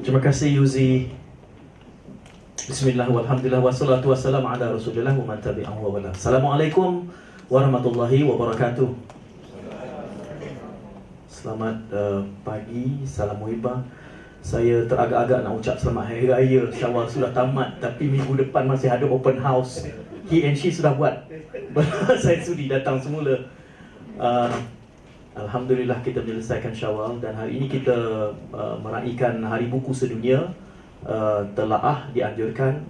Terima kasih Yuzi. Bismillah walhamdulillah wassalatu wassalamu ala rasulillah wa man tabi'ahu wa wala. Assalamualaikum warahmatullahi wabarakatuh. Selamat pagi, salam muhibah. Saya teragak-agak nak ucap selamat Hari Raya. Syawal sudah tamat, tapi minggu depan masih ada open house. He and she sudah buat. Saya sudi datang semula. Alhamdulillah kita menyelesaikan Syawal dan hari ini kita meraihkan Hari Buku Sedunia. Telaah dianjurkan.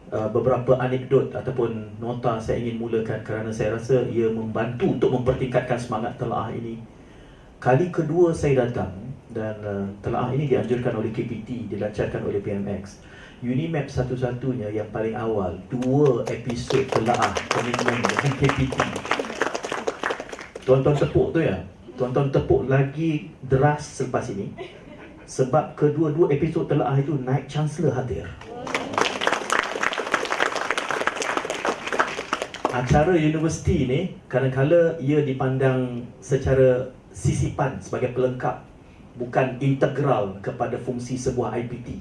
Beberapa anekdot ataupun nota saya ingin mulakan kerana saya rasa ia membantu untuk mempertingkatkan semangat telaah ini. Kali kedua saya datang dan telaah ini dianjurkan oleh KPT, dilancarkan oleh PMX. Unimap satu-satunya yang paling awal 2 episod telaah komitmen dengan KPT. Tuan-tuan tepuk tu ya. Tuan-tuan tepuk lagi deras selepas ini. Sebab kedua-dua episod telaah itu naik Chancellor hadir. Acara universiti ni kadang-kadang ia dipandang secara sisipan sebagai pelengkap, bukan integral kepada fungsi sebuah IPT.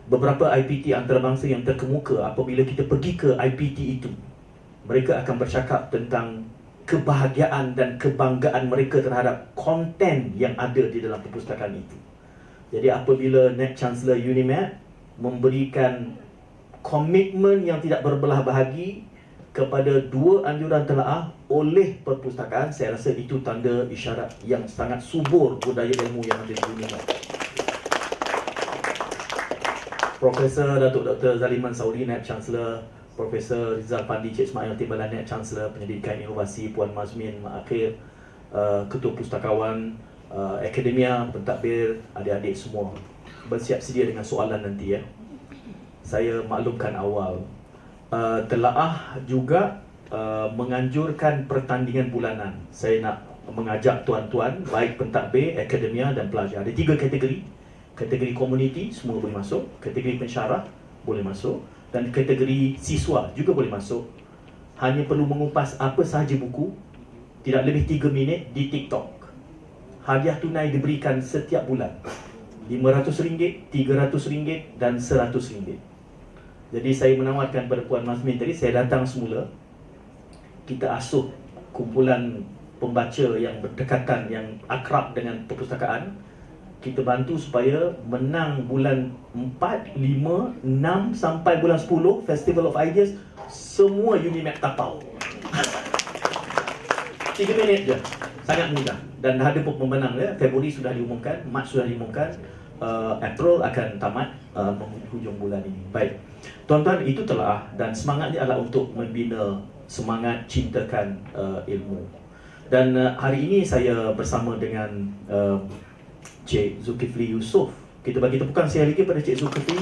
Beberapa IPT antarabangsa yang terkemuka, apabila kita pergi ke IPT itu, mereka akan bercakap tentang kebahagiaan dan kebanggaan mereka terhadap konten yang ada di dalam perpustakaan itu. Jadi apabila Net Chancellor Unimap memberikan komitmen yang tidak berbelah bahagi kepada 2 anjuran telaah oleh perpustakaan, saya rasa itu tanda isyarat yang sangat subur budaya ilmu yang ada di Unimap. Profesor Datuk Dr. Zaliman Sauri, Naib Chancellor, Profesor Rizal Fandi, Cik Ismail Timbalan, Naib Chancellor Pendidikan Inovasi, Puan Mazmin Maakhir, Ketua Pustakawan, Akademia, pentadbir, adik-adik semua, bersiap sedia dengan soalan nanti ya. Saya maklumkan awal, telaah juga menganjurkan pertandingan bulanan. Saya nak mengajak tuan-tuan, baik pentadbir, akademia dan pelajar. Ada 3 kategori. Kategori komuniti, semua boleh masuk. Kategori pensyarah, boleh masuk. Dan kategori siswa juga boleh masuk. Hanya perlu mengupas apa sahaja buku, tidak lebih 3 minit di TikTok. Hadiah tunai diberikan setiap bulan, RM500, RM300 dan RM100. Jadi saya menawarkan kepada Puan Mazmin tadi, saya datang semula. Kita asuh kumpulan pembaca yang berdekatan, yang akrab dengan perpustakaan. Kita bantu supaya menang bulan 4, 5, 6 sampai bulan 10 Festival of Ideas, semua Unimap tapau. 3 minit je, sangat mudah. Dan dah ada pemenang ya. Februari sudah diumumkan, Mac sudah diumumkan, April akan tamat hujung bulan ini. Baik, tuan-tuan, itu telah dan semangatnya adalah untuk membina semangat cintakan ilmu. Dan hari ini saya bersama dengan Cik Zulkifli Yusof. Kita bagi tepukan sekali lagi pada Cik Zulkifli.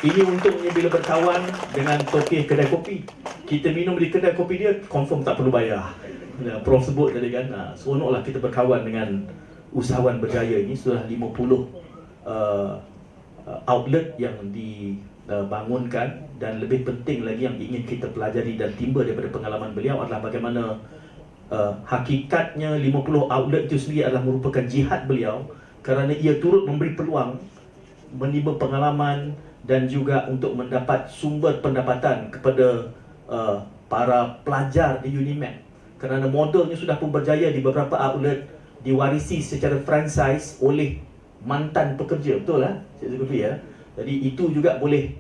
Ini untungnya bila berkawan dengan tokeh kedai kopi. Kita minum di kedai kopi dia, confirm tak perlu bayar. Prof sebut tadi kan, seronoklah kita berkawan dengan usahawan berjaya ini. Sudah 50 outlet yang dibangunkan, dan lebih penting lagi yang ingin kita pelajari dan timba daripada pengalaman beliau adalah bagaimana hakikatnya 50 outlet itu sendiri adalah merupakan jihad beliau, kerana ia turut memberi peluang menimba pengalaman dan juga untuk mendapat sumber pendapatan kepada para pelajar di Unimap. Kerana modelnya sudah pun berjaya di beberapa outlet, diwarisi secara franchise oleh mantan pekerja, betul lah Cik Zulkifli ya. Jadi itu juga boleh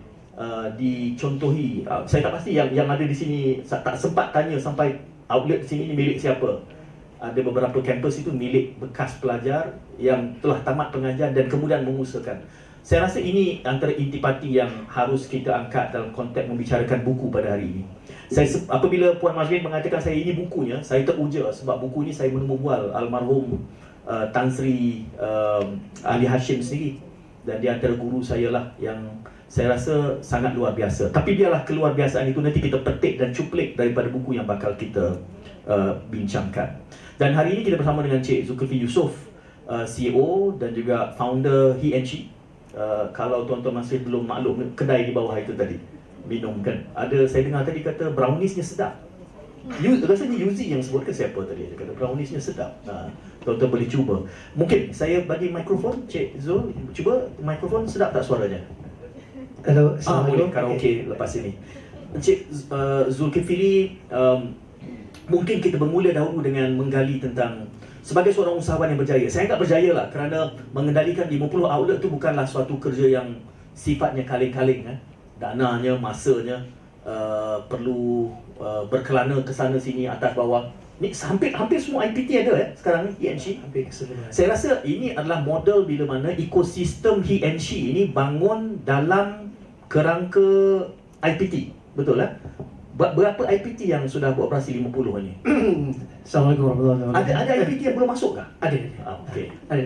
dicontohi. Saya tak pasti yang ada di sini, tak sempat tanya sampai outlet di sini ni milik siapa. Ada beberapa kampus itu milik bekas pelajar yang telah tamat pengajian dan kemudian mengusahakan. Saya rasa ini antara intipati yang harus kita angkat dalam konteks membicarakan buku pada hari ini. Apabila Puan Mazmin mengatakan saya ini bukunya, saya teruja sebab buku ini saya menemubual almarhum Tan Sri Ali Hashim sendiri, dan di antara guru saya lah yang saya rasa sangat luar biasa. Tapi biarlah keluar biasaan itu nanti kita petik dan cuplik daripada buku yang bakal kita bincangkan. Dan hari ini kita bersama dengan Cik Zulkifli Yusof, CEO dan juga founder He and She. Kalau tuan-tuan masih belum maklum, kedai di bawah itu tadi minum kan. Ada, saya dengar tadi kata browniesnya sedap. Rasanya Yuzi yang sebut ke siapa tadi? Dia kata browniesnya sedap. Tuan-tuan boleh cuba. Mungkin saya bagi mikrofon, Cik Zul, cuba mikrofon sedap tak suaranya? Hello, Boleh karaoke lepas ini. Cik Zulkifli, mungkin kita bermula dahulu dengan menggali tentang sebagai seorang usahawan yang berjaya. Saya tak berjaya lah kerana mengendalikan 50 outlet tu bukanlah suatu kerja yang sifatnya kaling-kaling. Dananya, masanya, perlu berkelana ke sana sini, atas bawah. Ni hampir semua IPT ada sekarang ni, he and she. Hampir keseluruhan. Saya rasa ini adalah model bila mana ekosistem he and she ini bangun dalam kerangka IPT. Betul lah? Berapa IPT yang sudah beroperasi 50 ni? Assalamualaikum warahmatullahi wabarakatuh. Ada IPT yang belum masuk kah? Ada. Okey. Ada.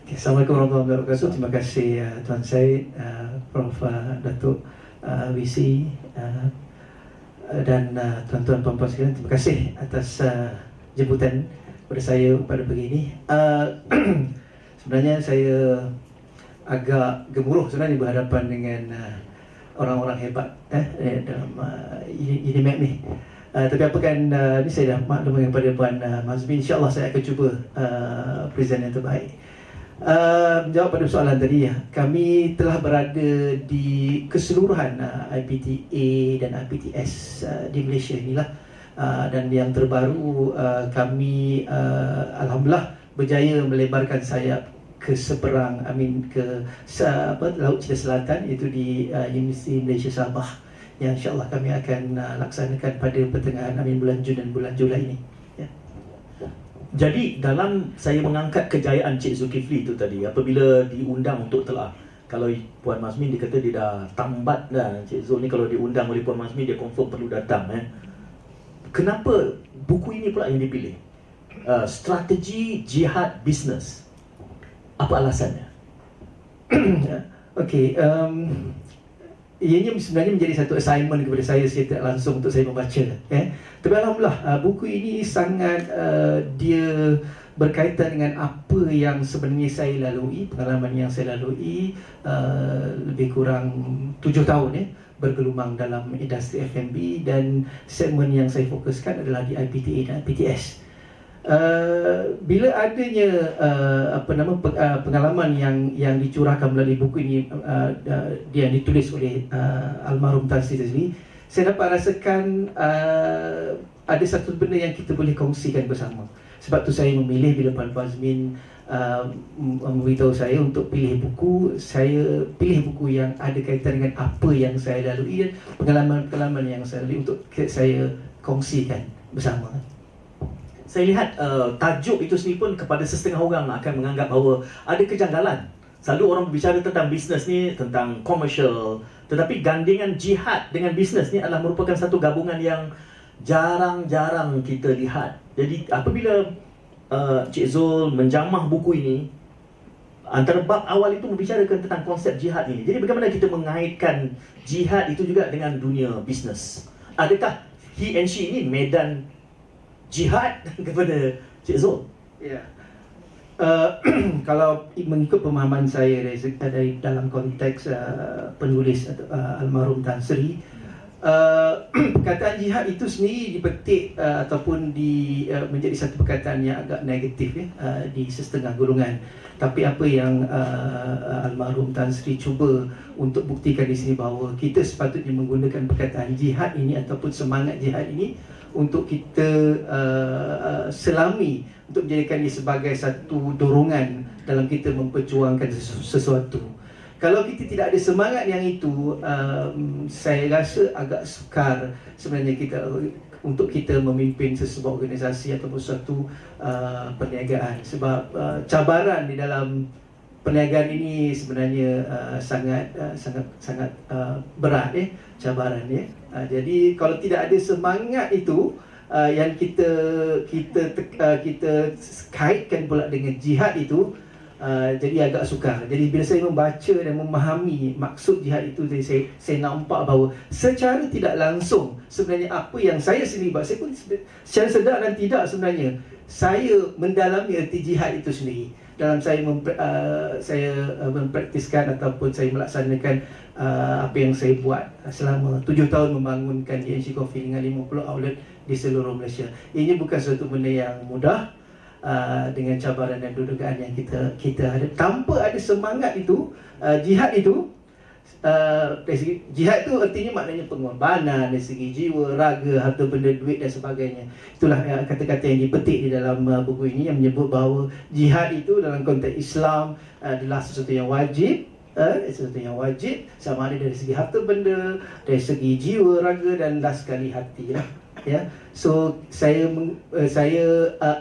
Okay, Assalamualaikum warahmatullahi wabarakatuh. Terima kasih Tuan Syed, Prof. Datuk WC dan tuan-tuan puan-puan sekalian. Terima kasih atas jemputan pada saya pada pagi ini. Sebenarnya saya agak gemuruh sebenarnya berhadapan dengan orang-orang hebat dalam Unimap ni. Tapi apa kan, ni saya dah maklum dengan pada Puan Mazmin. InsyaAllah saya akan cuba present yang terbaik. Menjawab pada soalan tadi, kami telah berada di keseluruhan IPTA dan IPTS di Malaysia inilah, dan yang terbaru kami alhamdulillah berjaya melebarkan sayap ke seberang, ke Laut Cina Selatan, iaitu di Universiti Malaysia Sabah, yang insyaAllah kami akan laksanakan pada pertengahan bulan Jun dan bulan Julai ini. Jadi dalam saya mengangkat kejayaan Cik Zulkifli itu tadi, apabila diundang untuk telah, kalau Puan Mazmin dia kata dia dah tambat dah, Cik Zul ni kalau diundang oleh Puan Mazmin dia confirm perlu datang. Kenapa buku ini pula yang dipilih? Strategi Jihad Business. Apa alasannya? Okey, ianya sebenarnya menjadi satu assignment kepada saya secara langsung untuk saya membaca. Tapi alhamdulillah buku ini sangat dia berkaitan dengan apa yang sebenarnya saya lalui, pengalaman yang saya lalui lebih kurang 7 tahun bergelumang dalam industri F&B, dan segmen yang saya fokuskan adalah di IPTA dan IPTS. Bila adanya pengalaman yang dicurahkan melalui buku ini, dia ditulis oleh almarhum Tan Sri Rizvi, saya dapat rasakan ada satu benda yang kita boleh kongsikan bersama. Sebab tu saya memilih, bila Puan Fazmin memberitahu saya untuk pilih buku, saya pilih buku yang ada kaitan dengan apa yang saya lalui dan pengalaman-pengalaman yang saya lalui untuk saya kongsikan bersama. Saya lihat tajuk itu sendiri pun kepada sesetengah orang akan menganggap bahawa ada kejanggalan. Selalu orang berbicara tentang bisnes ni, tentang komersial, tetapi gandingan jihad dengan bisnes ni adalah merupakan satu gabungan yang jarang-jarang kita lihat. Jadi apabila Cik Zul menjamah buku ini, antara bab awal itu membicarakan tentang konsep jihad ini. Jadi bagaimana kita mengaitkan jihad itu juga dengan dunia bisnes? Adakah he and she ini medan jihad kepada Cik Zul? Ya. Kalau mengikut pemahaman saya dari dalam konteks penulis almarhum Tan Sri, perkataan jihad itu sendiri dipetik ataupun menjadi satu perkataan yang agak negatif di setengah golongan. Tapi apa yang almarhum Tan Sri cuba untuk buktikan di sini, bahawa kita sepatutnya menggunakan perkataan jihad ini ataupun semangat jihad ini untuk kita selami, untuk menjadikan ia sebagai satu dorongan dalam kita memperjuangkan sesuatu. Kalau kita tidak ada semangat yang itu, saya rasa agak sukar sebenarnya untuk kita memimpin sesebuah organisasi ataupun suatu perniagaan. Sebab cabaran di dalam perniagaan ini sebenarnya sangat berat cabaran . Jadi kalau tidak ada semangat itu yang kita kaitkan pula dengan jihad itu, jadi agak sukar. Jadi bila saya membaca dan memahami maksud jihad itu, saya nampak bahawa secara tidak langsung sebenarnya apa yang saya sendiri buat, saya pun secara sedar dan tidak sebenarnya saya mendalami erti jihad itu sendiri dalam saya mempraktiskan ataupun saya melaksanakan apa yang saya buat selama 7 tahun membangunkan DNC Coffee dengan 50 outlet di seluruh Malaysia. Ini bukan suatu benda yang mudah, dengan cabaran dan dugaan yang kita ada. Tanpa ada semangat itu, jihad itu, dari segi jihad tu artinya maknanya pengorbanan dari segi jiwa, raga, harta benda, duit dan sebagainya. Itulah kata-kata yang dipetik di dalam buku ini yang menyebut bahawa jihad itu dalam konteks Islam adalah sesuatu yang wajib, sama ada dari segi harta benda, dari segi jiwa, raga dan last sekali hati lah. Ya. So saya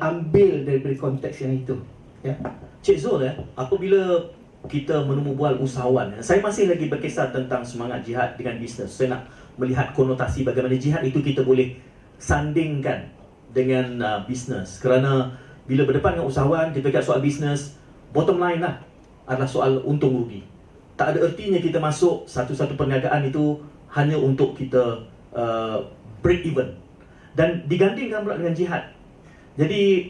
ambil dari konteks yang itu. Ya. Cik Zul, apabila kita menemu bual usahawan, saya masih lagi berkisar tentang semangat jihad dengan bisnes. Saya nak melihat konotasi bagaimana jihad itu kita boleh sandingkan dengan bisnes. Kerana bila berdepan dengan usahawan, kita bercakap soal bisnes, bottom line lah adalah soal untung rugi. Tak ada ertinya kita masuk satu-satu perniagaan itu hanya untuk kita break even. Dan digandingkan pula dengan jihad. Jadi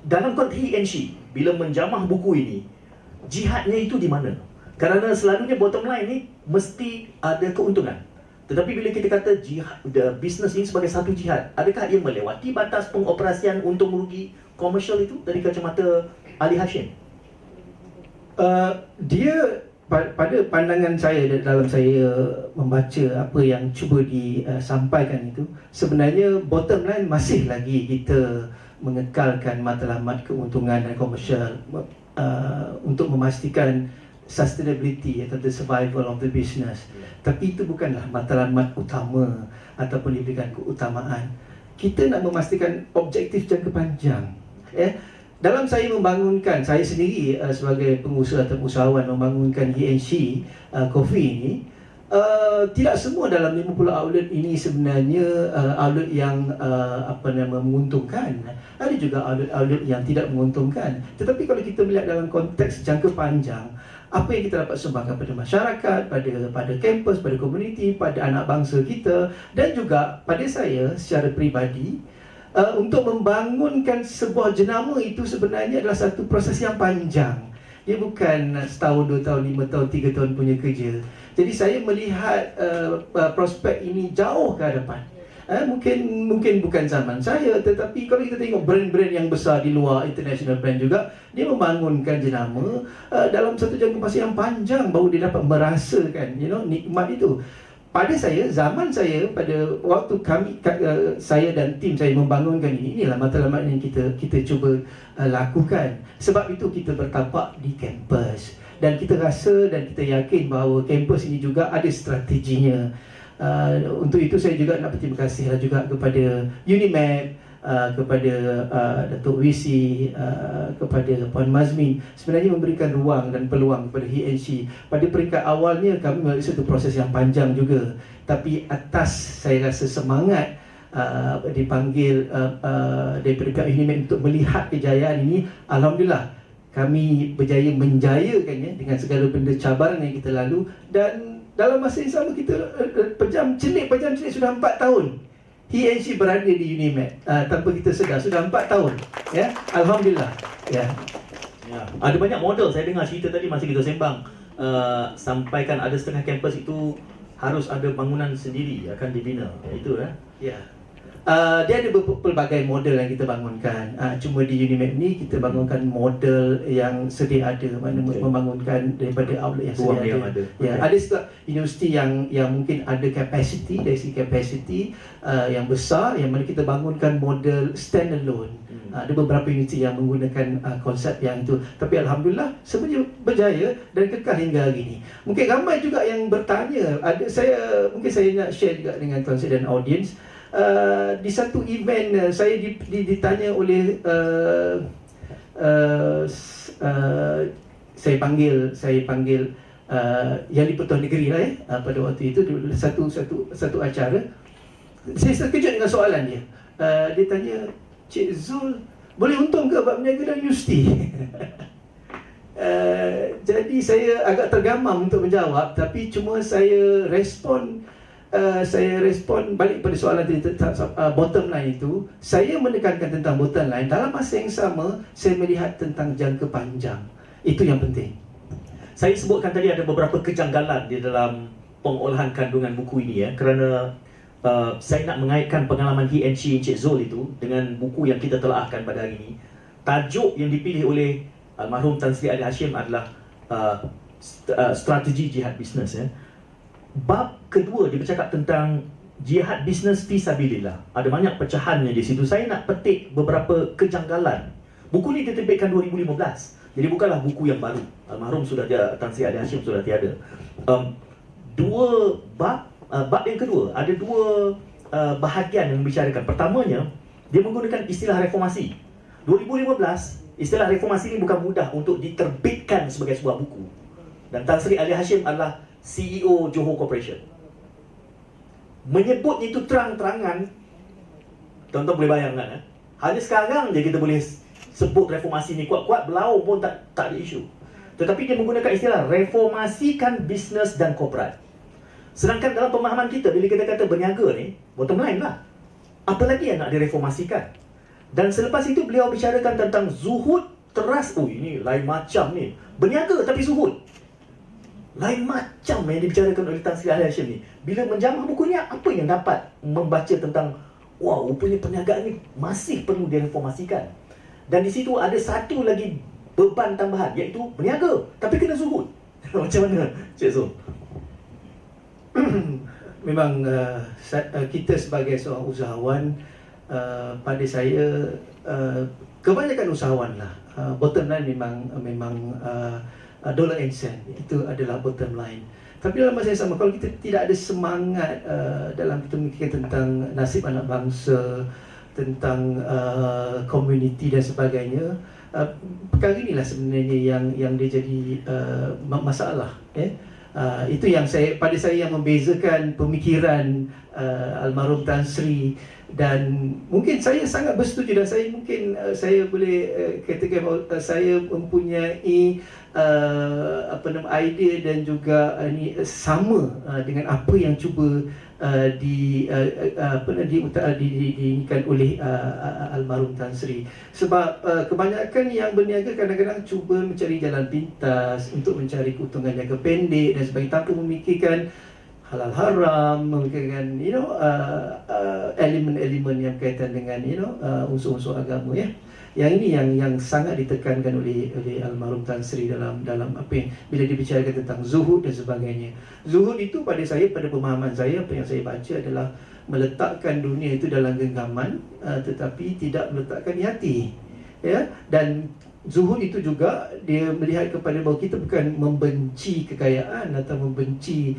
dalam konteks he and she, bila menjamah buku ini, jihadnya itu di mana? Kerana selalunya bottom line ni mesti ada keuntungan. Tetapi bila kita kata jihad, bisnes ini sebagai satu jihad, adakah ia melewati batas pengoperasian untung rugi komersial itu dari kacamata Ali Hashim? Dia pada pandangan saya dalam saya membaca apa yang cuba disampaikan itu, sebenarnya bottom line masih lagi kita mengekalkan matlamat keuntungan dan komersial untuk memastikan sustainability atau the survival of the business. Tapi itu bukanlah matlamat utama ataupun diberikan keutamaan. Kita nak memastikan objektif jangka panjang. Dalam saya membangunkan, saya sendiri sebagai pengusaha atau usahawan membangunkan He&She Coffee ini, tidak semua dalam 50 outlet ini sebenarnya outlet yang menguntungkan. Ada juga outlet yang tidak menguntungkan. Tetapi kalau kita melihat dalam konteks jangka panjang, apa yang kita dapat sumbangkan pada masyarakat, pada kampus, pada komuniti, pada anak bangsa kita, dan juga pada saya secara peribadi, untuk membangunkan sebuah jenama itu sebenarnya adalah satu proses yang panjang. Dia bukan setahun, 2 tahun, 5 tahun, 3 tahun punya kerja. Jadi saya melihat prospek ini jauh ke hadapan. Mungkin bukan zaman saya, tetapi kalau kita tengok brand-brand yang besar di luar, international brand juga, dia membangunkan jenama dalam satu jangka masa yang panjang baru dia dapat merasakan nikmat itu. Pada saya, zaman saya, pada waktu saya dan tim saya membangunkan inilah matlamat yang kita cuba lakukan. Sebab itu kita bertapak di kampus. Dan kita rasa dan kita yakin bahawa kampus ini juga ada strateginya. Untuk itu saya juga nak berterima kasih juga kepada UNIMAP, kepada Datuk Wisi, kepada Puan Mazmin, sebenarnya memberikan ruang dan peluang kepada He&She. Pada peringkat awalnya kami melalui satu proses yang panjang juga, tapi atas saya rasa semangat dipanggil daripada pihak UNIMAP untuk melihat kejayaan ini, alhamdulillah kami berjaya menjayakannya dengan segala benda cabaran yang kita lalu. Dan dalam masa yang sama kita pejam celik sudah 4 tahun He&She berada di UNIMAP tanpa kita sedar. Sudah 4 tahun, ya. Alhamdulillah. Ya. Ada banyak model. Saya dengar cerita tadi masa kita sembang, sampaikan ada setengah kampus itu harus ada bangunan sendiri akan dibina. Itu Ya. Dia ada pelbagai model yang kita bangunkan. Cuma di UNIMAP ni kita bangunkan model yang sedia ada, membangunkan daripada outlet yang sedia ada. Ya, ada juga universiti yang mungkin ada capacity, dari segi capacity yang besar, yang mana kita bangunkan model standalone. Ada beberapa universiti yang menggunakan konsep yang itu. Tapi alhamdulillah sebenarnya berjaya dan kekal hingga hari ini. Mungkin ramai juga yang bertanya. Mungkin saya nak share juga dengan tuan dan audience. Di satu event saya ditanya oleh saya panggil yang di-Pertuan Negeri lah pada waktu itu satu acara. Saya terkejut dengan soalan dia. Dia tanya, Cik Zul, boleh untung ke bab berniaga dalam universiti? Jadi saya agak tergamam untuk menjawab, tapi cuma saya respon balik pada soalan tentang bottom line itu. Saya menekankan tentang bottom line. Dalam masa yang sama, saya melihat tentang jangka panjang. Itu yang penting. Saya sebutkan tadi ada beberapa kejanggalan di dalam pengolahan kandungan buku ini, kerana saya nak mengaitkan pengalaman he and she Encik Zul itu dengan buku yang kita telaahkan pada hari ini. Tajuk yang dipilih oleh almarhum Tan Sri Ali Hashim adalah strategi jihad bisnes, ya. Bab kedua dia bercakap tentang jihad bisnes fi sabilillah. Ada banyak pecahannya di situ. Saya nak petik beberapa kejanggalan. Buku ni diterbitkan 2015. Jadi bukanlah buku yang baru. Almarhum sudah dia, Tan Sri Ali Hashim sudah tiada. Dua bab, bab yang kedua ada dua bahagian yang membicarakan. Pertamanya, dia menggunakan istilah reformasi. 2015, istilah reformasi ini bukan mudah untuk diterbitkan sebagai sebuah buku. Dan Tan Sri Ali Hashim adalah CEO Johor Corporation. Menyebutnya itu terang-terangan, tuan-tuan boleh bayangkan, hanya sekarang je kita boleh sebut reformasi ni kuat-kuat, belau pun tak ada isu. Tetapi dia menggunakan istilah reformasikan bisnes dan korporat. Sedangkan dalam pemahaman kita, bila kita kata berniaga ni, bottom line lah, apa lagi yang nak direformasikan? Dan selepas itu beliau bicarakan tentang zuhud teras. Oh, ini lain macam ni. Berniaga tapi zuhud. Lain macam yang dibicarakan oleh Tan Sri Ali Hashim ni. Bila menjamah bukunya, apa yang dapat membaca tentang, wow, rupanya perniagaan ni masih perlu direformasikan. Dan di situ ada satu lagi beban tambahan, iaitu berniaga tapi kena zuhud. Macam mana, Cik Zul? Memang kita sebagai seorang usahawan, pada saya kebanyakan usahawan lah, bottom line memang dollar and cent, itu adalah bottom line. Tapi dalam masa yang sama, kalau kita tidak ada semangat dalam kita memikirkan tentang nasib anak bangsa, tentang community dan sebagainya, perkara inilah sebenarnya yang dia jadi masalah, itu yang pada saya yang membezakan pemikiran almarhum Tan Sri. Dan mungkin saya sangat bersetuju, dan saya mungkin saya boleh katakan bahawa saya mempunyai idea dan juga ini sama dengan apa yang cuba diinikan oleh almarhum Tan Sri. Sebab kebanyakan yang berniaga kadang-kadang cuba mencari jalan pintas untuk mencari keuntungan jangka pendek dan sebagainya, tanpa memikirkan halal haram, memikirkan elemen-elemen yang berkaitan dengan unsur-unsur agama, ya. Yang ini yang sangat ditekankan oleh almarhum Tan Sri dalam apa yang bila dibicarakan tentang zuhud dan sebagainya. Zuhud itu pada saya, pada pemahaman saya, apa yang saya baca adalah meletakkan dunia itu dalam genggaman, tetapi tidak meletakkan di hati, ya. Dan zuhud itu juga dia melihat kepada bahawa kita bukan membenci kekayaan atau membenci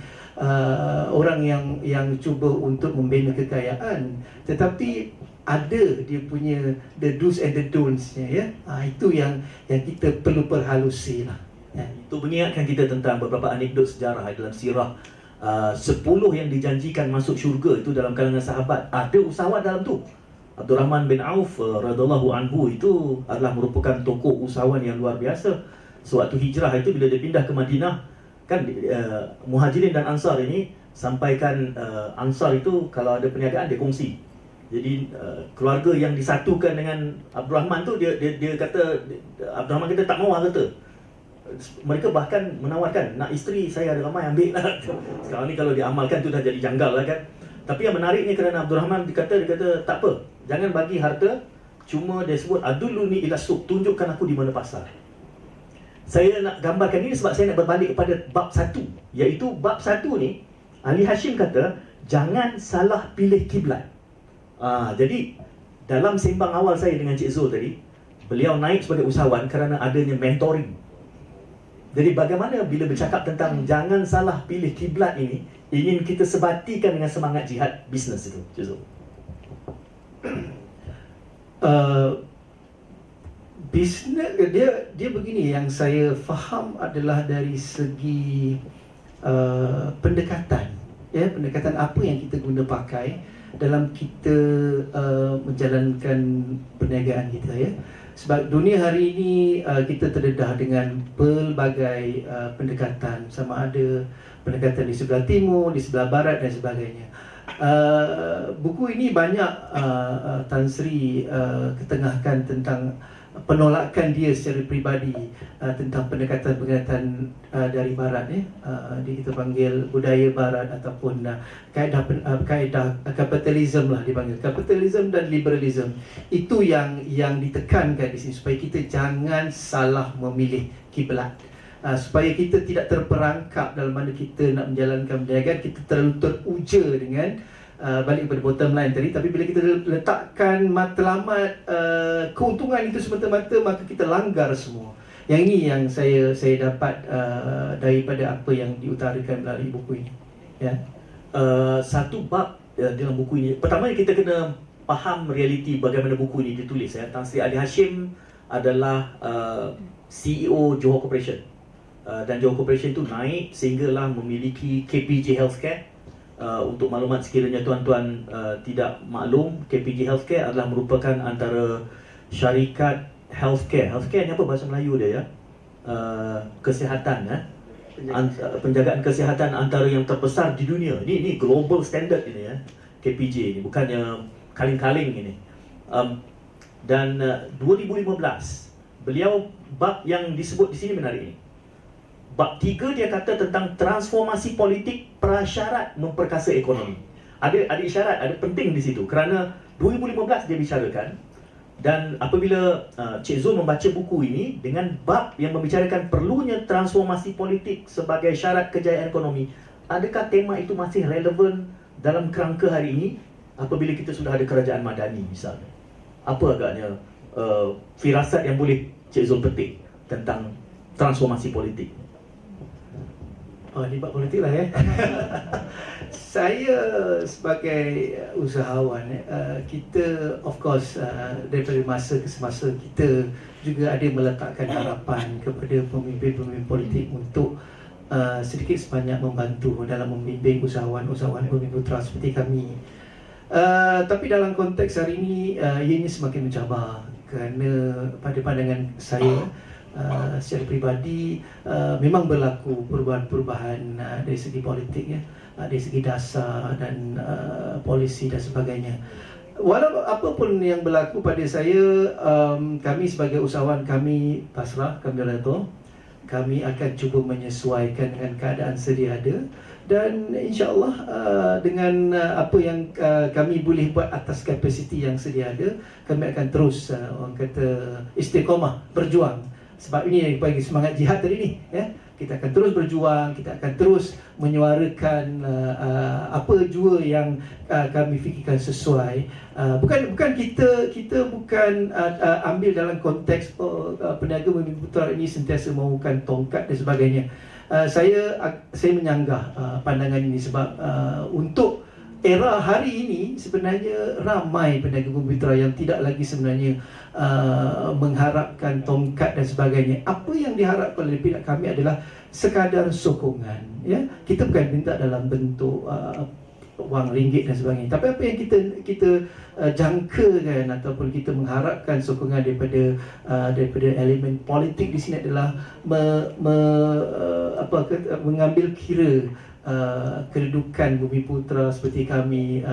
orang yang cuba untuk membina kekayaan, tetapi ada dia punya the do's and the don'ts-nya, ya. Itu yang kita perlu perhalusi lah, ya. Itu mengingatkan kita tentang beberapa anekdot sejarah dalam sirah. 10 yang dijanjikan masuk syurga itu dalam kalangan sahabat, ada usahawan dalam tu. Abdul Rahman bin Auf radhiyallahu anhu itu adalah merupakan tokoh usahawan yang luar biasa. Sewaktu hijrah itu, bila dia pindah ke Madinah, kan Muhajirin dan Ansar ini sampaikan, Ansar itu kalau ada perniagaan dia kongsi. Jadi keluarga yang disatukan dengan Abdul Rahman tu, dia kata, Abdul Rahman kata tak mau harta. Mereka bahkan menawarkan, nak isteri saya ada ramai, ambil lah. Sekarang ni kalau diamalkan tu dah jadi janggal lah, kan. Tapi yang menariknya kerana Abdul Rahman dia kata tak apa, jangan bagi harta, cuma dia sebut aduluni ila suq, tunjukkan aku di mana pasar. Saya nak gambarkan ini sebab saya nak berbalik kepada bab 1, iaitu bab 1 ni Ali Hashim kata jangan salah pilih kiblat. Jadi dalam sembang awal saya dengan Cik Zul tadi, beliau naik sebagai usahawan kerana adanya mentoring. Jadi bagaimana bila bercakap tentang jangan salah pilih kiblat ini, ingin kita sebatikan dengan semangat jihad bisnes itu, Cik Zul? Bisnes dia begini, yang saya faham adalah dari segi pendekatan, ya, pendekatan apa yang kita guna pakai dalam kita menjalankan perniagaan kita, ya. Sebab dunia hari ini kita terdedah dengan pelbagai pendekatan, sama ada pendekatan di sebelah timur, di sebelah barat dan sebagainya. Buku ini banyak Tan Sri ketengahkan tentang penolakan dia secara peribadi tentang pendekatan-pendekatan dari barat kita panggil budaya barat ataupun kaedah kapitalisme lah dipanggil, kapitalisme dan liberalisme. Itu yang ditekankan di sini supaya kita jangan salah memilih kiblat. Supaya kita tidak terperangkap dalam mana kita nak menjalankan perniagaan, kita terlalu teruja dengan balik kepada bottom line tadi. Tapi bila kita letakkan matlamat keuntungan itu semata-mata, maka kita langgar semua. Yang ini yang saya dapat daripada apa yang diutarakan melalui buku ini. Ya. Satu bab dalam buku ini, pertama kita kena faham realiti bagaimana buku ini ditulis. Tan Sri Ali Hashim adalah CEO Johor Corporation, dan Johor Corporation itu naik sehinggalah memiliki KPJ Healthcare. Untuk maklumat sekiranya tuan-tuan tidak maklum, KPJ Healthcare adalah merupakan antara syarikat healthcare. Healthcare ni apa bahasa Melayu dia ya? Kesihatan penjagaan kesihatan antara yang terbesar di dunia. Ini global standard ini ya. KPJ ni bukannya kaling-kaling ini. Dan 2015 beliau, bab yang disebut di sini menarik ini. Bab 3 dia kata tentang transformasi politik prasyarat memperkasa ekonomi. Ada isyarat, ada penting di situ kerana 2015 dia bicarakan. Dan apabila Cik Zul membaca buku ini dengan bab yang membicarakan perlunya transformasi politik sebagai syarat kejayaan ekonomi, adakah tema itu masih relevan dalam kerangka hari ini apabila kita sudah ada kerajaan madani misalnya? Apa agaknya firasat yang boleh Cik Zul petik tentang transformasi politik? Di bab politik lah ya. Saya sebagai usahawan, kita of course daripada masa ke semasa kita juga ada meletakkan harapan kepada pemimpin-pemimpin politik untuk sedikit sebanyak membantu dalam membimbing usahawan-usahawan Bumi Putra seperti kami. Tapi dalam konteks hari ini, ianya semakin mencabar kerana pada pandangan saya, secara peribadi memang berlaku perubahan-perubahan dari segi politik ya, dari segi dasar dan polisi dan sebagainya. Walau apapun yang berlaku pada saya, kami sebagai usahawan, kami pasrah, kami redha. Kami akan cuba menyesuaikan dengan keadaan sedia ada, dan insya-Allah dengan apa yang kami boleh buat atas kapasiti yang sedia ada, kami akan terus orang kata istiqamah berjuang. Sebab ini yang bagi semangat jihad tadi ni ya. Kita akan terus berjuang, kita akan terus menyuarakan apa jua yang kami fikirkan sesuai. Bukan kita bukan ambil dalam konteks peniaga Bumi Putra ini sentiasa mahukan tongkat dan sebagainya. Saya menyanggah pandangan ini sebab untuk era hari ini sebenarnya ramai peniaga Bumi Putra yang tidak lagi sebenarnya mengharapkan tongkat dan sebagainya. Apa yang diharapkan oleh pihak kami adalah sekadar sokongan ya. Kita bukan minta dalam bentuk wang ringgit dan sebagainya, tapi apa yang kita jangkakan ataupun kita mengharapkan sokongan daripada elemen politik di sini adalah mengambil kira kedudukan Bumi Putra seperti kami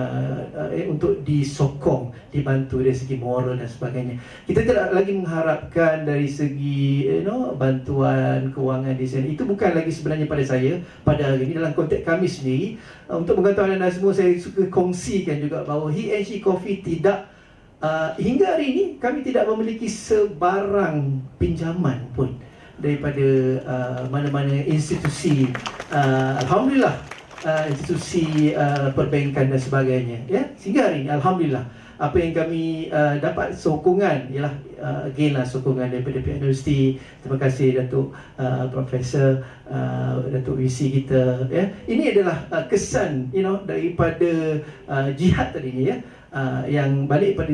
untuk disokong, dibantu dari segi moral dan sebagainya. Kita tidak lagi mengharapkan dari segi bantuan kewangan di sini. Itu bukan lagi sebenarnya pada saya pada hari ini. Dalam konteks kami sendiri, untuk mengetahui anda semua, saya suka kongsikan juga bahawa He and She Coffee tidak hingga hari ini kami tidak memiliki sebarang pinjaman pun daripada mana-mana institusi, alhamdulillah, institusi perbankan dan sebagainya ya. Sehingga hari ini alhamdulillah apa yang kami dapat sokongan ialah again lah sokongan daripada pihak universiti. Terima kasih Datuk Profesor Datuk VC kita ya. Ini adalah kesan daripada jihad tadi ni ya. Yang balik pada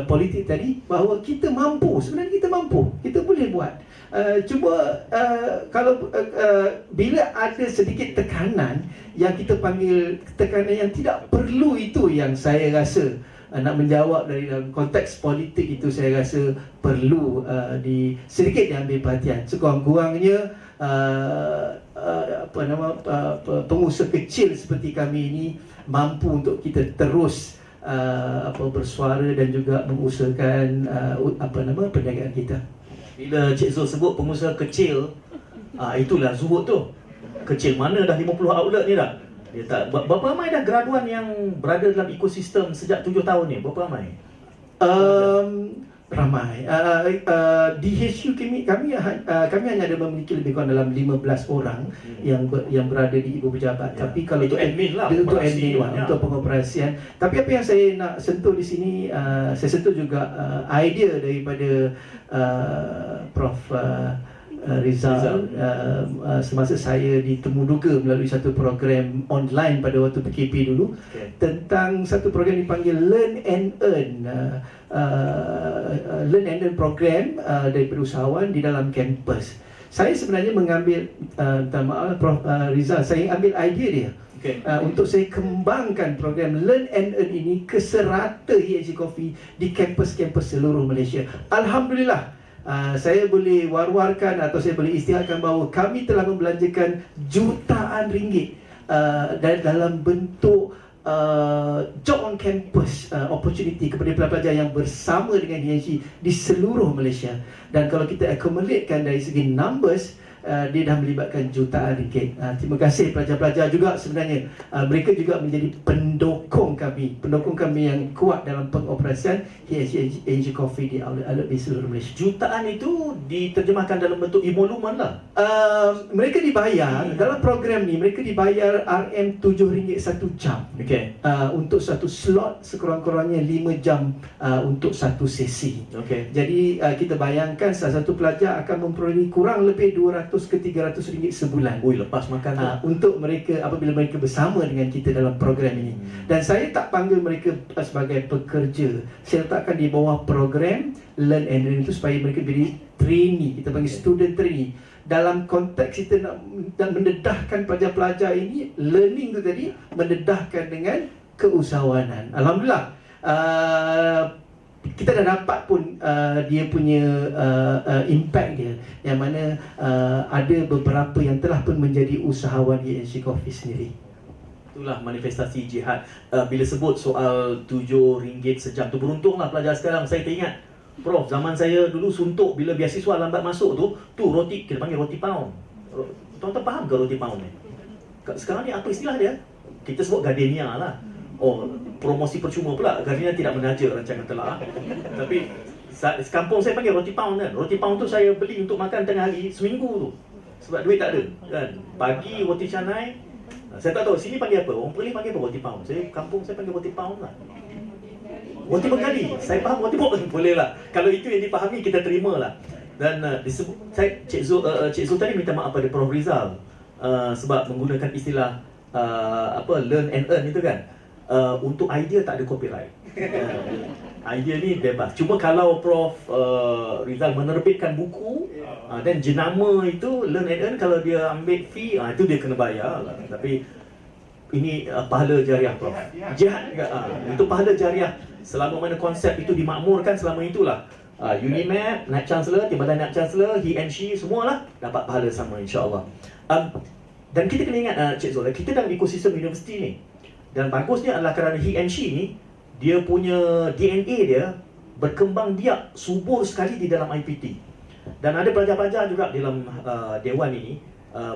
politik tadi, bahawa kita mampu, sebenarnya kita mampu, kita boleh buat. Cuba kalau bila ada sedikit tekanan yang kita panggil tekanan yang tidak perlu, itu yang saya rasa nak menjawab dari dalam konteks politik itu, saya rasa perlu sedikit diambil perhatian. Sekurang-kurangnya pengusaha kecil seperti kami ini mampu untuk kita terus bersuara dan juga mengusahakan perniagaan kita. Bila Cik Zul sebut pengusaha kecil, itulah Zuhud tu. Kecil mana dah 50 outlet ni dah. Dia tak, berapa ramai dah graduan yang berada dalam ekosistem sejak 7 tahun ni? Berapa ramai? Ramai. Di HQ kami hanya ada memiliki lebih kurang dalam 15 orang yang berada di ibu pejabat. Ya. Tapi kalau itu admin lah, untuk admin ya. untuk pengoperasian. Tapi apa yang saya nak sentuh di sini, saya sentuh juga idea daripada Prof Rizal semasa saya ditemu duga melalui satu program online pada waktu PKP dulu, tentang satu program dipanggil Learn and Earn program daripada usahawan di dalam kampus. Saya sebenarnya mengambil minta maaf Prof Rizal, saya ambil idea dia untuk saya kembangkan program Learn and Earn ini ke serata HNC Coffee di kampus-kampus seluruh Malaysia. Alhamdulillah, saya boleh war-warkan atau saya boleh isytiharkan bahawa kami telah membelanjakan jutaan ringgit dalam bentuk job on campus opportunity kepada pelajar yang bersama dengan HNC di seluruh Malaysia. Dan kalau kita accumulatekan dari segi numbers, dia dah melibatkan jutaan ringgit. Terima kasih pelajar-pelajar juga sebenarnya. Mereka juga menjadi pendukung kami yang kuat dalam pengoperasian HNC Coffee di outlet-outlet di seluruh Malaysia. Jutaan itu diterjemahkan dalam bentuk emolumen lah. Mereka dibayar dalam program ni, mereka dibayar RM7 satu jam. Untuk satu slot, sekurang-kurangnya 5 jam untuk satu sesi. Jadi kita bayangkan salah satu pelajar akan memperoleh kurang lebih 200 ke 300 ringgit sebulan. Lepas makan untuk mereka apabila mereka bersama dengan kita dalam program ini. Dan saya tak panggil mereka sebagai pekerja. Saya letakkan di bawah program Learn and Earn itu supaya mereka jadi trainee. Kita panggil student trainee. Dalam konteks kita nak mendedahkan pelajar-pelajar ini, learning tu tadi mendedahkan dengan keusahawanan. Alhamdulillah, kita dah dapat pun dia punya impact dia, yang mana ada beberapa yang telah pun menjadi usahawan di HNC Coffee sendiri. Itulah manifestasi jihad. Bila sebut soal RM7 sejam tu, beruntunglah pelajar sekarang. Saya teringat, Prof, zaman saya dulu suntuk bila beasiswa lambat masuk tu roti, kita panggil roti pound. Tuan-tuan faham ke roti pound ni? Sekarang ni apa istilah dia? Kita sebut gardenia lah. Promosi percuma pula. Gardenia tidak menaja rancangan telah. Tapi kampung saya panggil roti pound kan. Roti pound tu saya beli untuk makan tengah hari seminggu tu. Sebab duit tak ada kan. Pagi roti canai. Saya tak tahu sini panggil apa. Orang Perlis panggil apa roti pound. Kampung saya panggil roti pound lah. Roti Bengali. Saya faham roti pound. Boleh lah. Kalau itu yang dipahami, kita terima lah. Dan disebut, Cik Zul tadi minta maaf pada Prof Rizal sebab menggunakan istilah learn and earn itu kan. Untuk idea tak ada copyright. Idea ni bebas. Cuma kalau Prof Rizal menerbitkan buku dan jenama itu Learn and Earn, kalau dia ambil fee, itu dia kena bayar lah. Tapi ini pahala jariah, Prof. Jihad juga. Itu pahala jariah. Selama mana konsep itu dimakmurkan, selama itulah UNIMAP, Naib Chancellor, Timbalan Naib Chancellor, he and she, semualah dapat pahala sama, insyaAllah. Dan kita kena ingat, Cik Zul, kita dalam ekosistem universiti ni. Dan bagusnya adalah kerana he and she ni, dia punya DNA dia berkembang biak, subur sekali di dalam IPT. Dan ada pelajar-pelajar juga dalam Dewan ini.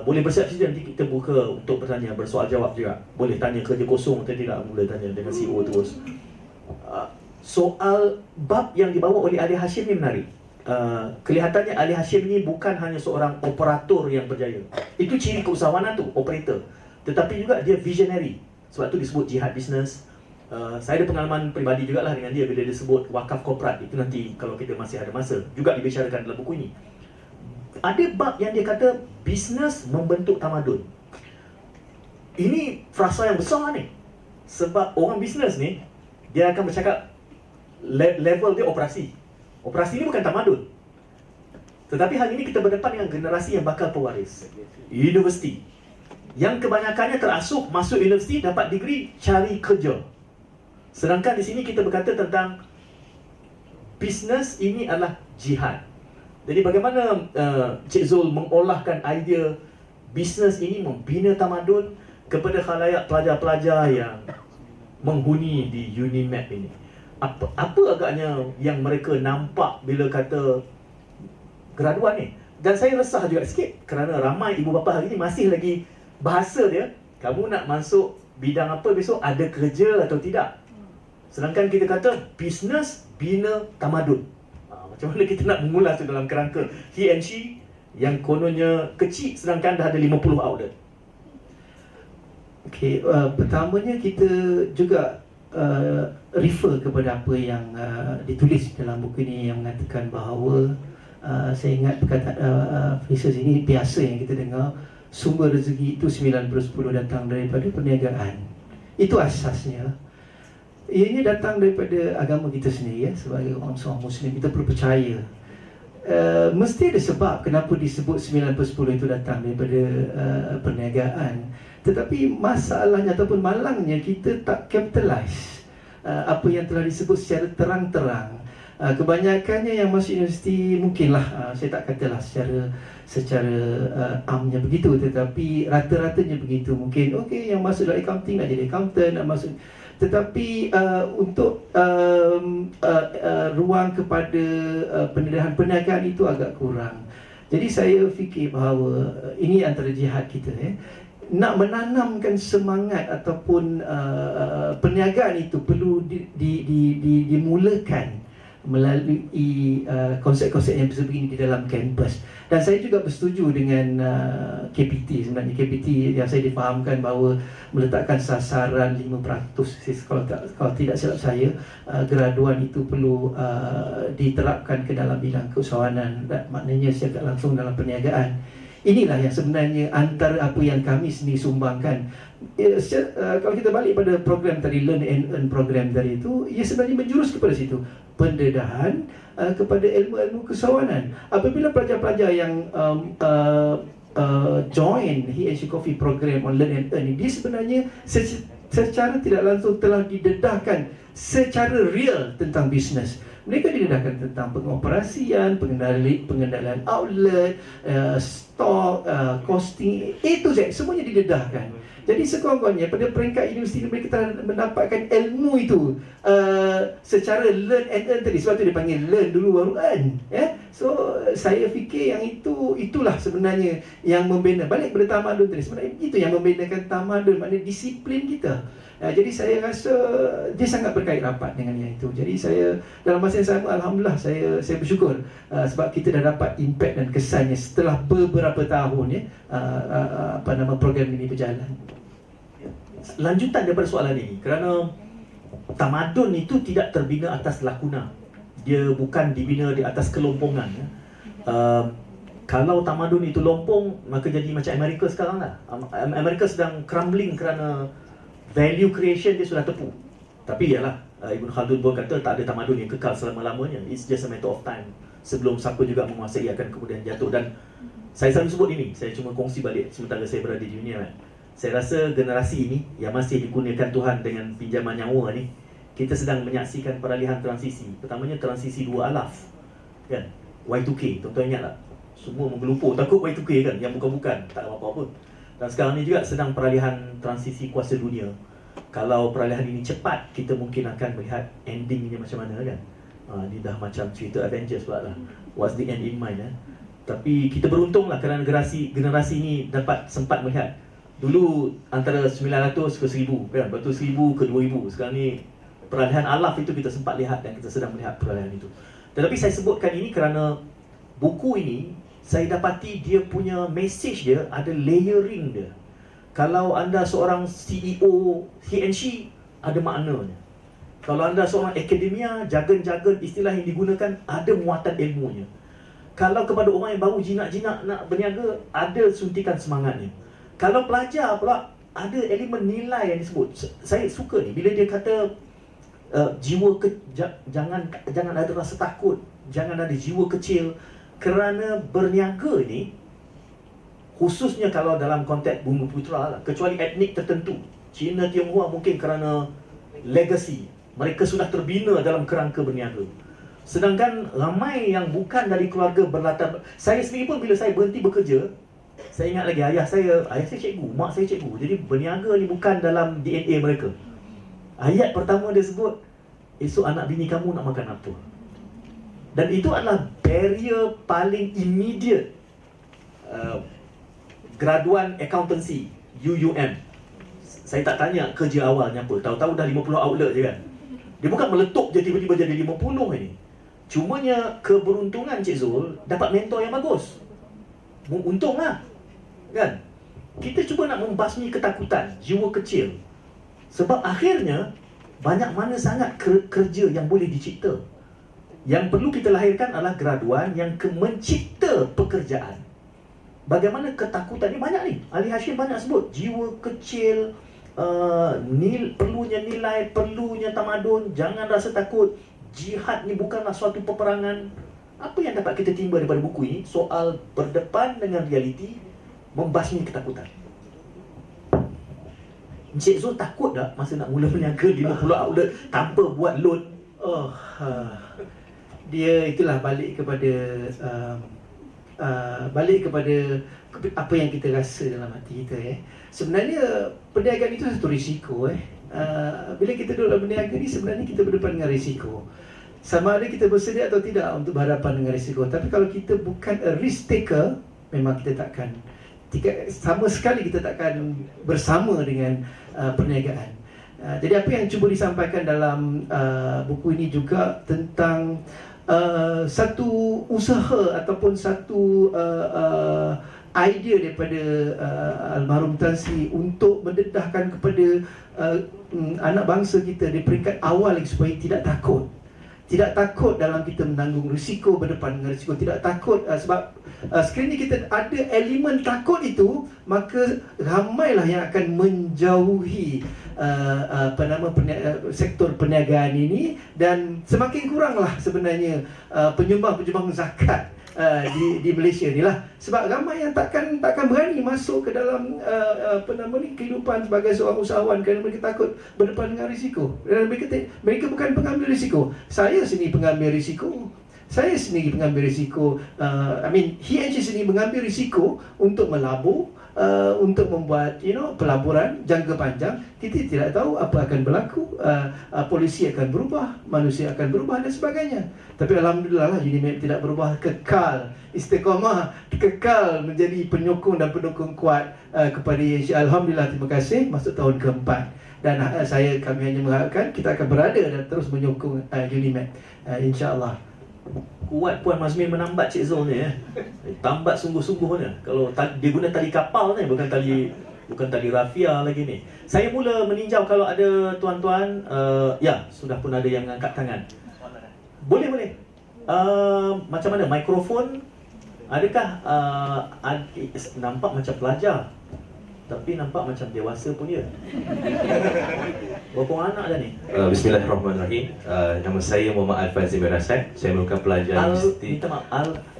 Boleh bersiap sedia, nanti kita buka untuk bertanya, bersoal jawab juga. Boleh tanya kerja kosong atau tidak, boleh tanya dengan CEO terus. Soal bab yang dibawa oleh Ali Hashim ni menarik. Kelihatannya Ali Hashim ni bukan hanya seorang operator yang berjaya. Itu ciri keusahawanan tu, operator. Tetapi juga dia visionary. Sebab tu disebut jihad business. Saya ada pengalaman peribadi jugalah dengan dia bila dia sebut wakaf korporat. Itu nanti kalau kita masih ada masa juga dibicarakan dalam buku ini. Ada bab yang dia kata bisnes membentuk tamadun. Ini frasa yang besar ni. Sebab orang bisnes ni, dia akan bercakap level dia operasi. Operasi ni bukan tamadun. Tetapi hari ini kita berdepan dengan generasi yang bakal pewaris. Universiti. Yang kebanyakannya terasuh masuk universiti, dapat degree, cari kerja. Sedangkan di sini kita berkata tentang bisnes ini adalah jihad. Jadi bagaimana Cik Zul mengolahkan idea bisnes ini membina tamadun kepada khalayak pelajar-pelajar yang menghuni di Unimap ini? Apa agaknya yang mereka nampak bila kata graduan ni? Dan saya resah juga sikit kerana ramai ibu bapa hari ni masih lagi bahasa dia, kamu nak masuk bidang apa besok, ada kerja atau tidak. Sedangkan kita kata bisnes bina tamadun. Macam mana kita nak mengulas tu dalam kerangka he and she yang kononnya kecil sedangkan dah ada 50 outlet. Okey, pertamanya kita juga refer kepada apa yang ditulis dalam buku ini yang mengatakan bahawa saya ingat perkataan phrases ini biasa yang kita dengar, sumber rezeki itu 9/10 datang daripada perniagaan. Itu asasnya. Ianya datang daripada agama kita sendiri, ya, sebagai orang Muslim kita perlu percaya. Mesti ada sebab kenapa disebut 9/10 itu datang daripada perniagaan. Tetapi masalahnya ataupun malangnya kita tak capitalize apa yang telah disebut secara terang-terang. Kebanyakannya yang masuk universiti mungkinlah, saya tak katalah secara amnya begitu, tetapi rata-ratanya begitu. Mungkin okey, yang masuk dalam accounting nak jadi accountant, nak masuk, tetapi untuk ruang kepada pendedahan perniagaan itu agak kurang. Jadi saya fikir bahawa ini antara jihad kita, nak menanamkan semangat ataupun perniagaan itu perlu dimulakan melalui konsep-konsep yang sebegini di dalam kampus. Dan saya juga bersetuju dengan KPT. Sebenarnya KPT yang saya difahamkan bahawa meletakkan sasaran 5%, kalau tidak silap saya, graduan itu perlu diterapkan ke dalam bidang keusahawanan, maknanya secara langsung dalam perniagaan. Inilah yang sebenarnya antara apa yang kami sendiri sumbangkan. Kalau kita balik pada program tadi, Learn and Earn program tadi itu, ia sebenarnya menjurus kepada situ, pendedahan kepada ilmu-ilmu keusahawanan. Apabila pelajar-pelajar yang join He and She Coffee program on Learn and Earn ini, dia sebenarnya secara tidak langsung telah didedahkan secara real tentang bisnes. Mereka didedahkan tentang pengoperasian, pengendalian outlet, stok, costing, itu semuanya didedahkan. Jadi sekurang-kurangnya pada peringkat universiti mereka telah mendapatkan ilmu itu secara learn and earn tadi. Sebab tu dia panggil learn dulu baru earn, ya. So saya fikir yang itulah sebenarnya yang membina. Balik pada tamadun tadi, sebenarnya itu yang membedakan tamadun, maknanya disiplin kita. Jadi saya rasa dia sangat berkait rapat dengan yang itu. Jadi saya dalam masa yang sama, alhamdulillah, saya bersyukur sebab kita dah dapat impact dan kesannya setelah beberapa tahun, program ini berjalan. Lanjutan daripada soalan ini, kerana tamadun itu tidak terbina atas lakuna, dia bukan dibina di atas kelompongan, ya. Kalau tamadun itu lompong, maka jadi macam Amerika sekarang lah. Amerika sedang crumbling kerana value creation dia sudah tepu. Tapi ialah, Ibn Khaldun pun kata tak ada tamadun yang kekal selama-lamanya. It's just a matter of time. Sebelum siapa juga menguasai akan kemudian jatuh. Dan saya selalu sebut ini, saya cuma kongsi balik sementara saya berada di dunia. Saya rasa generasi ini yang masih dikurniakan Tuhan dengan pinjaman nyawa ni, kita sedang menyaksikan peralihan transisi. Pertamanya transisi 2 alaf, kan? Y2K, tuan-tuan ingat tak? Semua menggelupur takut Y2K, kan? Yang bukan-bukan, tak ada apa-apa. Dan sekarang ni juga sedang peralihan transisi kuasa dunia. Kalau peralihan ini cepat, kita mungkin akan melihat endingnya macam mana, kan? Ini dah macam cerita Avengers pula lah. What's the end in mind, Tapi kita beruntunglah kerana generasi ini dapat sempat melihat. Dulu antara 900 ke 1000, kan? Lepas tu 1000 ke 2000. Sekarang ni peralihan alaf itu kita sempat lihat dan kita sedang melihat peralihan itu. Tetapi saya sebutkan ini kerana buku ini saya dapati dia punya message dia ada layering dia. Kalau anda seorang CEO he and she, ada maknanya. Kalau anda seorang akademia, jargon-jargon istilah yang digunakan ada muatan ilmunya. Kalau kepada orang yang baru jinak-jinak nak berniaga, ada suntikan semangatnya. Kalau pelajar pula, ada elemen nilai yang disebut. Saya suka ni bila dia kata jangan ada rasa takut, jangan ada jiwa kecil. Kerana berniaga ni, khususnya kalau dalam konteks Bumi Putra lah, kecuali etnik tertentu, Cina, Tionghoa, mungkin kerana legacy, mereka sudah terbina dalam kerangka berniaga. Sedangkan ramai yang bukan dari keluarga berlatar. Saya sendiri pun bila saya berhenti bekerja, saya ingat lagi ayah saya cikgu, mak saya cikgu. Jadi berniaga ni bukan dalam DNA mereka. Ayat pertama dia sebut, esok anak bini kamu nak makan apa. Dan itu adalah barrier paling immediate graduan accountancy, UUM. Saya tak tanya kerja awalnya apa, tahu-tahu dah 50 outlet je kan. Dia bukan meletup je tiba-tiba jadi 50 ini. Cumanya keberuntungan Cik Zul dapat mentor yang bagus. Untunglah, kan? Kita cuba nak membasmi ketakutan, jiwa kecil. Sebab akhirnya banyak mana sangat kerja yang boleh dicipta. Yang perlu kita lahirkan adalah graduan yang mencipta pekerjaan. Bagaimana ketakutan ni banyak ni. Ali Hashim banyak sebut jiwa kecil, perlunya nilai, perlunya tamadun. Jangan rasa takut. Jihad ni bukanlah suatu peperangan. Apa yang dapat kita timba daripada buku ini? Soal berdepan dengan realiti, membasmi ketakutan. Encik Zul takut tak masa nak mula berniaga 50 outlet tanpa buat loan? Dia itulah balik kepada apa yang kita rasa dalam hati kita. Sebenarnya perniagaan itu satu risiko. Bila kita duduk dalam berniaga ni, sebenarnya kita berdepan dengan risiko. Sama ada kita bersedia atau tidak untuk berhadapan dengan risiko. Tapi kalau kita bukan a risk taker, memang kita takkan, sama sekali kita takkan bersama dengan perniagaan. Jadi apa yang cuba disampaikan dalam buku ini juga tentang satu usaha ataupun satu idea daripada almarhum Tan Sri untuk mendedahkan kepada anak bangsa kita di peringkat awal supaya tidak takut. Tidak takut dalam kita menanggung risiko, berdepan dengan risiko. Tidak takut sebab sekarang ni kita ada elemen takut itu, maka ramailah yang akan menjauhi sektor perniagaan ini, dan semakin kuranglah sebenarnya penyumbang zakat di Malaysia ni lah. Sebab ramai yang takkan berani masuk ke dalam kehidupan sebagai seorang usahawan kerana mereka takut berdepan dengan risiko. Dan mereka bukan pengambil risiko. Saya sendiri pengambil risiko. Saya sendiri mengambil risiko. He and she sendiri mengambil risiko untuk melabur, untuk membuat pelaburan jangka panjang. Kita tidak tahu apa akan berlaku. Polisi akan berubah, manusia akan berubah dan sebagainya. Tapi alhamdulillah lah, UNIMEP tidak berubah, kekal istiqamah, kekal menjadi penyokong dan pendukung kuat kepada Asia. Alhamdulillah, terima kasih. Masuk tahun keempat, dan kami hanya mengharapkan kita akan berada dan terus menyokong UNIMEP, insya-Allah. Kuat Puan Mazmin menambat Cik Zul ni. Tambat sungguh-sungguhnya. Kalau dia guna tali kapal ni, bukan tali rafia lagi ni. Saya mula meninjau kalau ada tuan-tuan, sudah pun ada yang angkat tangan. Boleh. Macam mana mikrofon? Adakah nampak macam pelajar, tapi nampak macam dewasa pun dia. Berapa orang anak dah ni? Bismillahirrahmanirrahim. Nama saya Muhammad Al-Fazli Merasad. Saya merupakan pelajar Universiti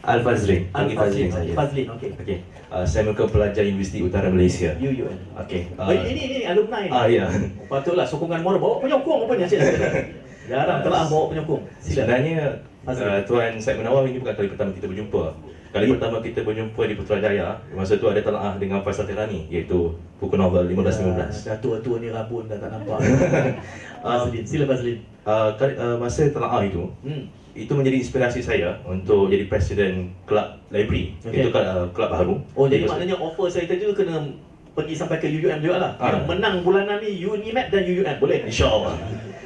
Al-Fazli. Al-Fazli, okey. Saya merupakan pelajar Universiti Utara Malaysia. UUM. Okey. Ini alumni ni. Ya. Patutlah sokongan moral. Bawa penyokong rupanya Cik. Jarang telah bawa penyokong. Sebenarnya Tuan Syed Munawar, ini bukan kali pertama kita berjumpa. Kali pertama kita berjumpa di Putrajaya, masa tu ada telaah dengan Faisal Tirani, iaitu buku novel 15-15. Dah tua-tua ni rabun dah tak nampak. Sila Fazlin. Masa telaah itu, itu menjadi inspirasi saya untuk jadi presiden kelab library. Itu kelab baru. Jadi maknanya offer saya tadi tu kena pergi sampai ke UUM juga lah. Yang menang bulanan ni UNIMEP dan UUM, boleh? InsyaAllah.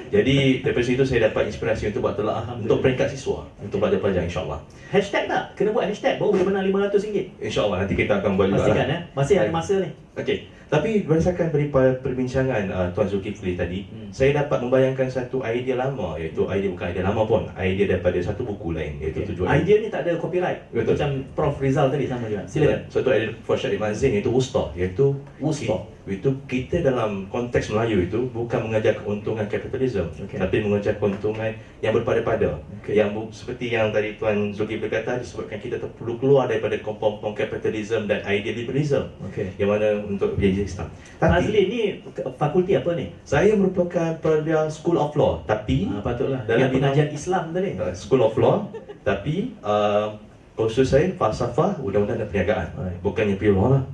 Jadi daripada situ saya dapat inspirasi untuk buat telaah untuk peringkat siswa, untuk pelajar-pelajar, insyaAllah. Hashtag tak? Kena buat hashtag baru boleh menang RM500. InsyaAllah nanti kita akan buat juga. Pastikan masih ada masa ni. Okey. Tapi berdasarkan daripada perbincangan Tuan Zulkifli tadi, saya dapat membayangkan satu idea lama, iaitu bukan idea lama pun, idea daripada satu buku lain, iaitu tujuan. Idea ni tak ada copyright. Betul. Macam Prof Rizal tadi sama juga. Silakan. Satu idea Prof Syarif Mazin, iaitu Wusta, iaitu kita dalam konteks Melayu itu bukan mengajar keuntungan kapitalisme, tapi mengajar keuntungan yang berpada-pada. Yang seperti yang tadi Tuan Zulkifli kata, disebabkan kita perlu keluar daripada kompon-kompon kapitalisme dan idea liberalisme. Yang mana untuk biaya Islam. Fazli ni fakulti apa ni? Saya merupakan pelajar School of Law, tapi patutlah dalam pengajian Islam tadi. School of Law, tapi kursus saya falsafah, undang-undang dan perniagaan. Bukannya pure law lah.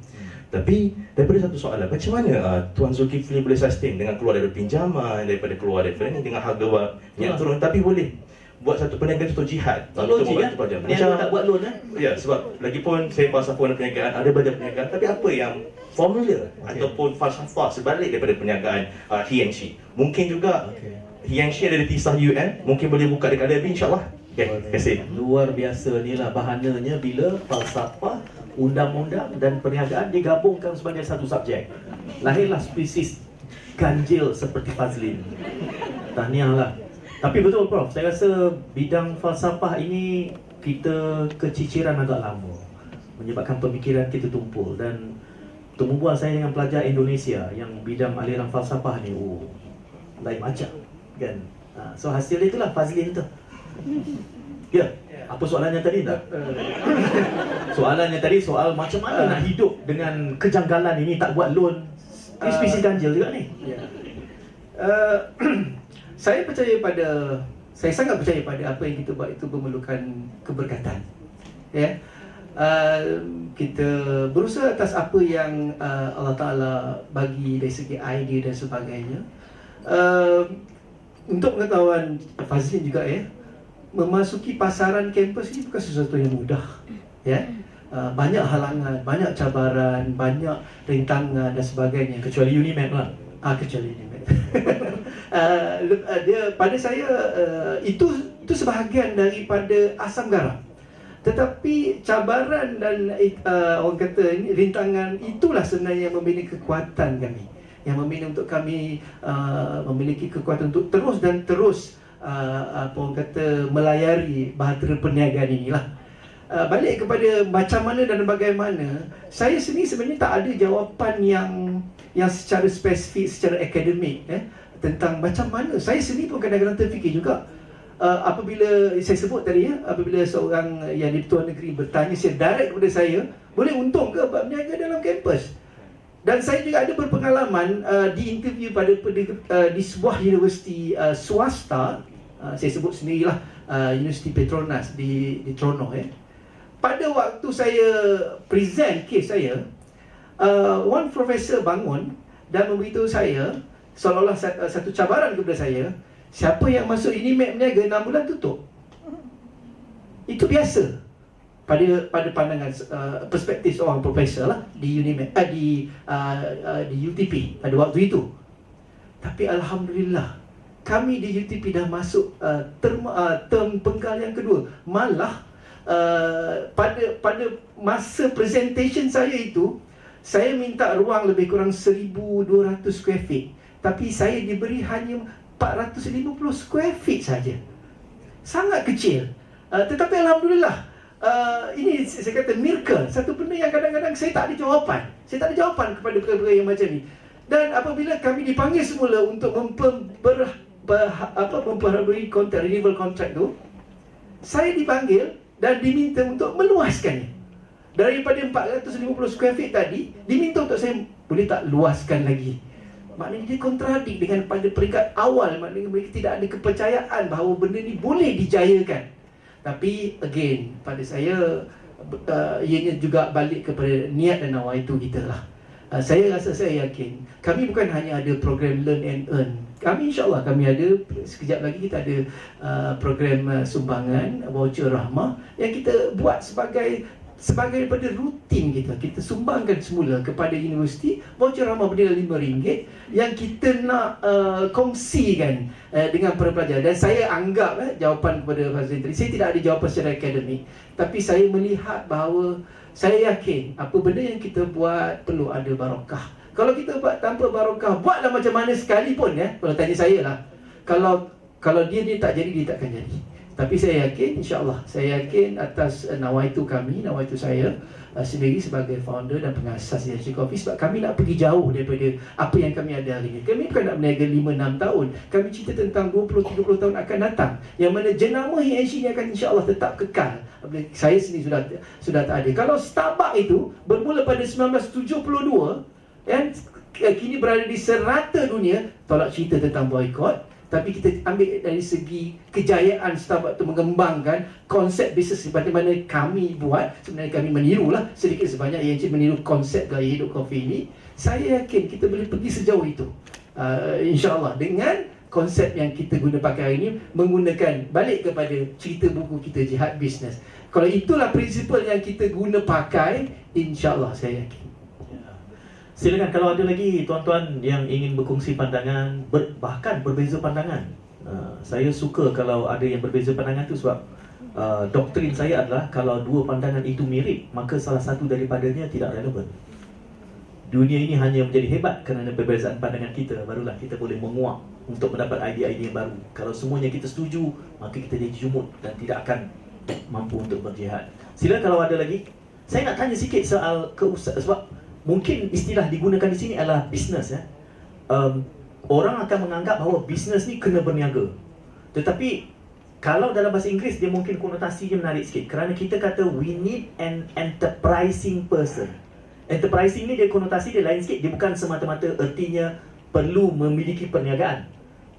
Tapi daripada satu soalan, macam mana Tuan Zulkifli boleh sustain dengan keluar dari pinjaman, daripada keluar dari dengan harga minyak turun, tapi boleh buat satu perniagaan contoh jihad. Tak logik kan? Macam tak buat loan kan? Ya, sebab lagipun saya falsafah perniagaan, ada banyak perniagaan, tapi apa yang formula ataupun falsafah sebalik daripada perniagaan he and she? Mungkin juga he and she ada di tisah UN, mungkin boleh buka dekat Derby, insyaAllah. Okay, terima kasih. Luar biasa ni lah bahananya bila falsafah, undang-undang dan perniagaan digabungkan sebagai satu subjek. Lahirlah spesies ganjil seperti Fazlin. Tahniah lah. Tapi betul Prof, saya rasa bidang falsafah ini kita keciciran agak lama, menyebabkan pemikiran kita tumpul. Dan temu bual saya dengan pelajar Indonesia yang bidang aliran falsafah ni, lain macam kan. So hasil itulah Fazlin tu. Ya, apa soalannya tadi tak? Soalannya tadi soal macam mana nak hidup dengan kejanggalan ini, tak buat loan. Ini spesies ganjil juga ni. Saya sangat percaya pada apa yang kita buat itu memerlukan keberkatan. Ya. Kita berusaha atas apa yang Allah Ta'ala bagi dari segi idea dan sebagainya. Untuk pengetahuan Fazlin juga memasuki pasaran kampus ini bukan sesuatu yang mudah. Ya. Banyak halangan, banyak cabaran, banyak rintangan dan sebagainya. Kecuali Unimed lah. Kecuali Unimed. Pada saya itu sebahagian daripada asam garam. Tetapi cabaran dan orang kata rintangan itulah sebenarnya yang membina kekuatan kami, yang membina untuk kami memiliki kekuatan untuk terus orang kata melayari bahtera perniagaan inilah. Balik kepada macam mana dan bagaimana, saya sendiri sebenarnya tak ada jawapan yang secara spesifik, secara akademik tentang macam mana. Saya sendiri pun kadang-kadang terfikir juga, apabila saya sebut tadi apabila seorang yang di tuan negeri bertanya saya direct kepada saya, boleh untung ke berniaga dalam kampus? Dan saya juga ada berpengalaman di interview di sebuah universiti swasta, saya sebut sendirilah, Universiti Petronas di Toronto. Pada waktu saya present kes saya, one professor bangun dan memberitahu saya seolah-olah satu cabaran kepada saya, siapa yang masuk Unimed berniaga 6 bulan tutup. Itu biasa pada pandangan perspektif seorang profesor lah di Unimed, di UTP pada waktu itu. Tapi alhamdulillah kami di UTP dah masuk term penggal yang kedua. Malah pada masa presentation saya itu, saya minta ruang lebih kurang 1,200 square feet, tapi saya diberi hanya 450 square feet saja. Sangat kecil. Tetapi alhamdulillah, ini saya kata miracle, satu benda yang kadang-kadang saya tak ada jawapan. Saya tak ada jawapan kepada perkara yang macam ni. Dan apabila kami dipanggil semula untuk memperbarui kontrak, renewal contract tu, saya dipanggil dan diminta untuk meluaskannya. Daripada 450 square feet tadi, diminta untuk saya boleh tak luaskan lagi. Maknanya dia kontradik dengan pada peringkat awal. Maknanya mereka tidak ada kepercayaan bahawa benda ni boleh dijayakan. Tapi again, pada saya ianya juga balik kepada niat dan nawaitu kita lah. Saya yakin kami bukan hanya ada program learn and earn. Kami insyaAllah kami ada, sekejap lagi kita ada program sumbangan voucher rahmah yang kita buat sebagai daripada rutin kita sumbangkan semula kepada universiti voucher rahmah bernilai RM5 yang kita nak kongsikan dengan para pelajar. Dan saya anggap jawapan kepada Fazlin tadi, saya tidak ada jawapan secara akademik, tapi saya melihat bahawa saya yakin apa benda yang kita buat perlu ada barakah. Kalau kita buat tanpa barakah, buatlah macam mana sekalipun kalau tanya saya lah, kalau dia tak jadi, dia takkan jadi. Tapi saya yakin, insyaAllah, saya yakin atas nawaitu saya sendiri sebagai founder dan pengasas He&She Coffee, sebab kami nak pergi jauh daripada apa yang kami ada hari ini. Kami bukan nak berniaga 5-6 tahun. Kami cerita tentang 20-30 tahun akan datang, yang mana jenama He&She ni akan insyaAllah tetap kekal. Saya sendiri sudah tak ada. Kalau Starbucks itu bermula pada 1972, kini berada di serata dunia, tolak cerita tentang boykot, tapi kita ambil dari segi kejayaan Starbucks itu mengembangkan konsep bisnes bagaimana kami buat. Sebenarnya kami menirulah sedikit sebanyak yang meniru konsep gaya hidup kopi ini. Saya yakin kita boleh pergi sejauh itu, insyaAllah, dengan konsep yang kita guna pakai hari ini, menggunakan balik kepada cerita buku kita Jihad Bisnes. Kalau itulah prinsipal yang kita guna pakai, insyaAllah saya yakin. Silakan kalau ada lagi tuan-tuan yang ingin berkongsi pandangan, bahkan berbeza pandangan. Saya suka kalau ada yang berbeza pandangan tu sebab doktrin saya adalah kalau dua pandangan itu mirip, maka salah satu daripadanya tidak relevan. Dunia ini hanya menjadi hebat kerana perbezaan pandangan kita, barulah kita boleh menguak untuk mendapat idea-idea yang baru. Kalau semuanya kita setuju, maka kita jadi jumud dan tidak akan mampu untuk berjihad. Silakan kalau ada lagi. Saya nak tanya sikit soal sebab mungkin istilah digunakan di sini adalah bisnes, ya. Orang akan menganggap bahawa bisnes ni kena berniaga. Tetapi kalau dalam bahasa Inggeris dia mungkin konotasinya menarik sikit, kerana kita kata we need an enterprising person. Enterprising ni dia konotasi dia lain sikit. Dia bukan semata-mata ertinya perlu memiliki perniagaan,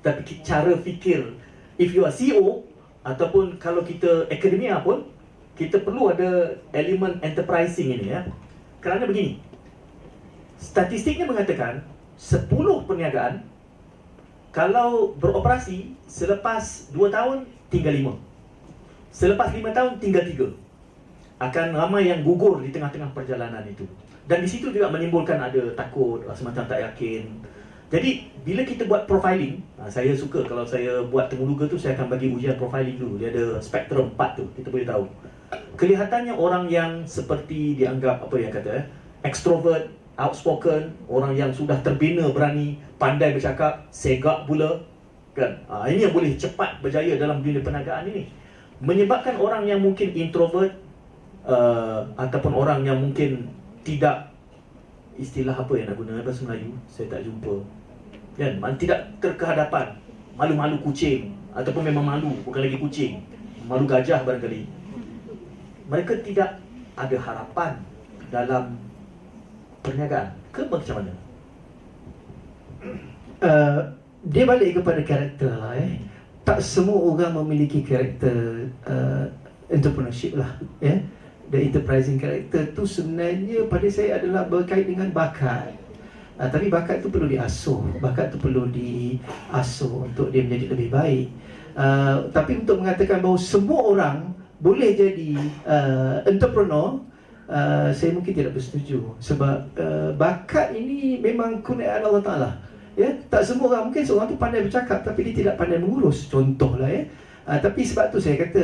tapi cara fikir. If you are CEO ataupun kalau kita akademia pun, kita perlu ada elemen enterprising ini, ya. Kerana begini, statistiknya mengatakan 10 perniagaan kalau beroperasi selepas 2 tahun tinggal 5, selepas 5 tahun tinggal 3. Akan ramai yang gugur di tengah-tengah perjalanan itu. Dan di situ juga menimbulkan ada takut, semacam tak yakin. Jadi bila kita buat profiling, saya suka kalau saya buat temuduga tu, saya akan bagi ujian profiling dulu. Dia ada spektrum 4 tu, kita boleh tahu. Kelihatannya orang yang seperti dianggap apa yang kata extrovert, outspoken, orang yang sudah terbina, berani, pandai bercakap, segak pula, kan? Ini yang boleh cepat berjaya dalam dunia perniagaan ini. Menyebabkan orang yang mungkin introvert ataupun orang yang mungkin tidak, istilah apa yang nak guna bahasa Melayu, saya tak jumpa, kan? Tidak terkehadapan, malu-malu kucing, ataupun memang malu, bukan lagi kucing, malu gajah barangkali. Mereka tidak ada harapan dalam perniagaan ke macam mana? Dia balik kepada karakter lah, Tak semua orang memiliki karakter entrepreneurship lah, ya. Dan enterprising karakter tu sebenarnya pada saya adalah berkait dengan bakat. Tapi bakat tu perlu diasuh, bakat tu perlu diasuh untuk dia menjadi lebih baik. Tapi untuk mengatakan bahawa semua orang boleh jadi entrepreneur, saya mungkin tidak bersetuju. Sebab bakat ini memang kurniaan Allah Ta'ala, ya. Tak semua orang, mungkin seorang tu pandai bercakap tapi dia tidak pandai mengurus, contohlah, ya. Tapi sebab tu saya kata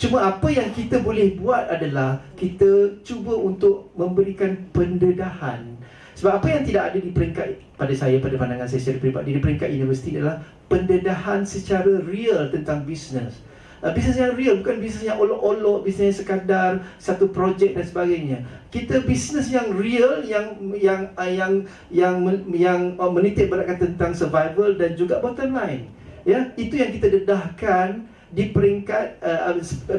cuma apa yang kita boleh buat adalah kita cuba untuk memberikan pendedahan. Sebab apa yang tidak ada di peringkat, pada saya, pada pandangan saya secara peribadi, di peringkat universiti adalah pendedahan secara real tentang bisnes. Bisnes yang real, bukan bisnes yang olok-olok, bisnes yang sekadar satu projek dan sebagainya. Kita bisnes yang real, yang menitik beratkan tentang survival dan juga bottom line. Ya, itu yang kita dedahkan di peringkat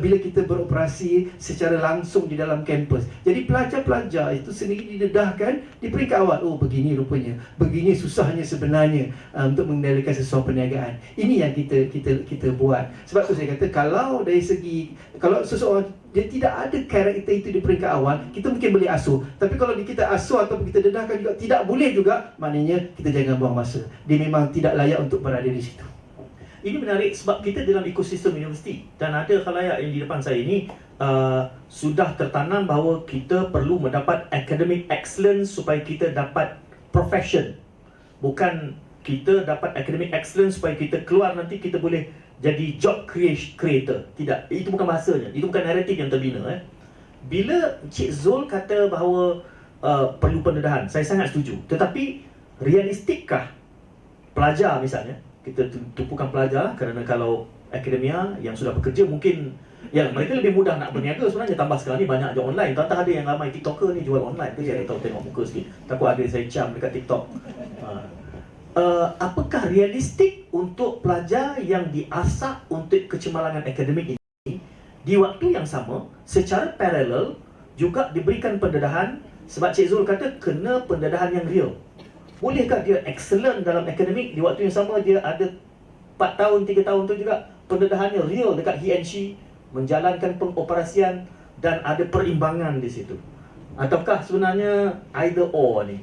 bila kita beroperasi secara langsung di dalam kampus. Jadi pelajar-pelajar itu sendiri didedahkan di peringkat awal. Oh, begini rupanya, begini susahnya sebenarnya untuk mengendalikan sesuatu perniagaan. Ini yang kita buat. Sebab tu saya kata kalau dari segi, kalau seseorang dia tidak ada karakter itu di peringkat awal, kita mungkin boleh asuh. Tapi kalau kita asuh ataupun kita dedahkan juga tidak boleh juga, maknanya kita jangan buang masa. Dia memang tidak layak untuk berada di situ. Ini menarik sebab kita dalam ekosistem universiti dan ada khalayak yang di depan saya ini sudah tertanam bahawa kita perlu mendapat academic excellence supaya kita dapat profession. Bukan kita dapat academic excellence supaya kita keluar nanti kita boleh jadi job creator. Tidak, itu bukan bahasanya, itu bukan naratif yang terbina. Bila Cik Zul kata bahawa perlu pendedahan, saya sangat setuju. Tetapi realistikkah pelajar misalnya, kita tumpukan pelajar kerana kalau akademia yang sudah bekerja mungkin ya mereka lebih mudah nak berniaga sebenarnya, tambah sekarang ni banyak je online. Tuan-tuan ada yang ramai TikToker ni jual online ke, saya tahu tengok muka sikit. Takut ada saya cam dekat TikTok. Apakah realistik untuk pelajar yang diasah untuk kecemerlangan akademik ini di waktu yang sama secara paralel juga diberikan pendedahan? Sebab Cik Zul kata kena pendedahan yang real. Bolehkah dia excellent dalam akademik, di waktu yang sama dia ada 4 tahun, 3 tahun tu juga pendedahannya real dekat he and she, menjalankan pengoperasian dan ada perimbangan di situ. Ataukah sebenarnya either or ni?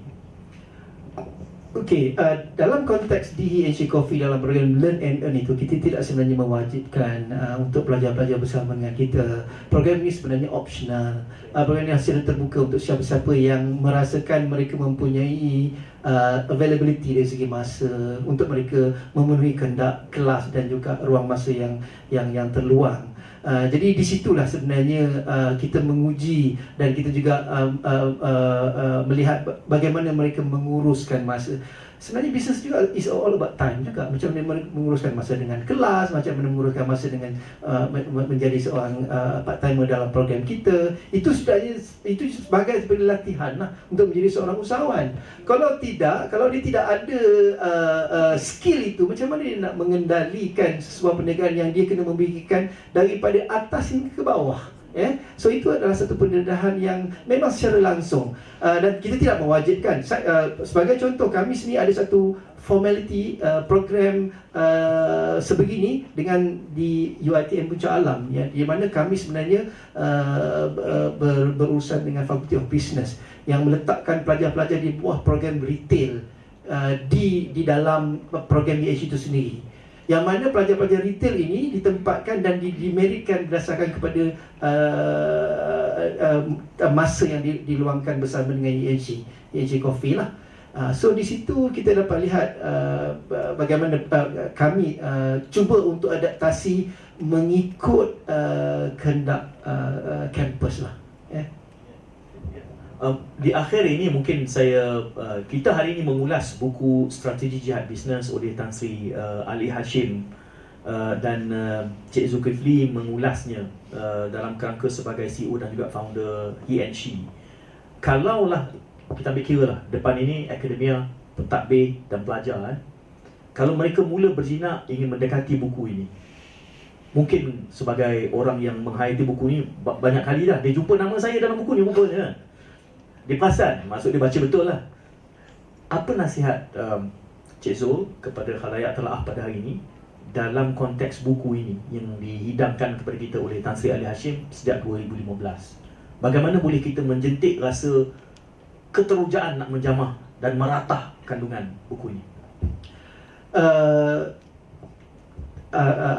Okey, dalam konteks DHC Coffee dalam program Learn and Earn itu, kita tidak sebenarnya mewajibkan untuk pelajar-pelajar bersama dengan kita. Program ini sebenarnya optional. Program ini hasil terbuka untuk siapa-siapa yang merasakan mereka mempunyai availability dari segi masa untuk mereka memenuhi kehendak kelas dan juga ruang masa yang terluang. Jadi di situlah sebenarnya kita menguji dan kita juga melihat bagaimana mereka menguruskan masa. Sebenarnya bisnes juga is all about time juga. Macam mana menguruskan masa dengan kelas, macam mana menguruskan masa dengan menjadi seorang part-timer dalam program kita. Itu sebenarnya itu sebagai latihan lah untuk menjadi seorang usahawan. Kalau dia tidak ada skill itu, macam mana dia nak mengendalikan sebuah perniagaan yang dia kena memikirkan daripada atas hingga ke bawah? So itu adalah satu pendedahan yang memang secara langsung dan kita tidak mewajibkan. Sebagai contoh, kami sini ada satu formality program sebegini dengan di UiTM Puncak Alam, ya, di mana kami sebenarnya berurusan dengan Faculty of Business yang meletakkan pelajar-pelajar di bawah program retail di dalam program DH itu sendiri, yang mana pelajar-pelajar retail ini ditempatkan dan dimeritkan berdasarkan kepada masa yang diluangkan bersama dengan ENG Coffee lah. So di situ kita dapat lihat bagaimana kami cuba untuk adaptasi mengikut kehendak kampus lah. Di akhir ini mungkin kita hari ini mengulas buku Strategi Jihad Bisnes oleh Tan Sri Ali Hashim dan Cik Zulkifli mengulasnya dalam kerangka sebagai CEO dan juga founder He and She. Kalaulah kita ambil kira lah, depan ini akademia, pentadbir dan pelajar, kalau mereka mula berjinak ingin mendekati buku ini, mungkin sebagai orang yang menghayati buku ini banyak kali dah dia jumpa nama saya dalam buku ni rupanya. Dia perasan, maksud dia baca betul lah. Apa nasihat Cik Zul kepada khalayak telaah pada hari ini dalam konteks buku ini yang dihidangkan kepada kita oleh Tan Sri Ali Hashim sejak 2015? Bagaimana boleh kita menjentik rasa keterujaan nak menjamah dan meratah kandungan buku ini?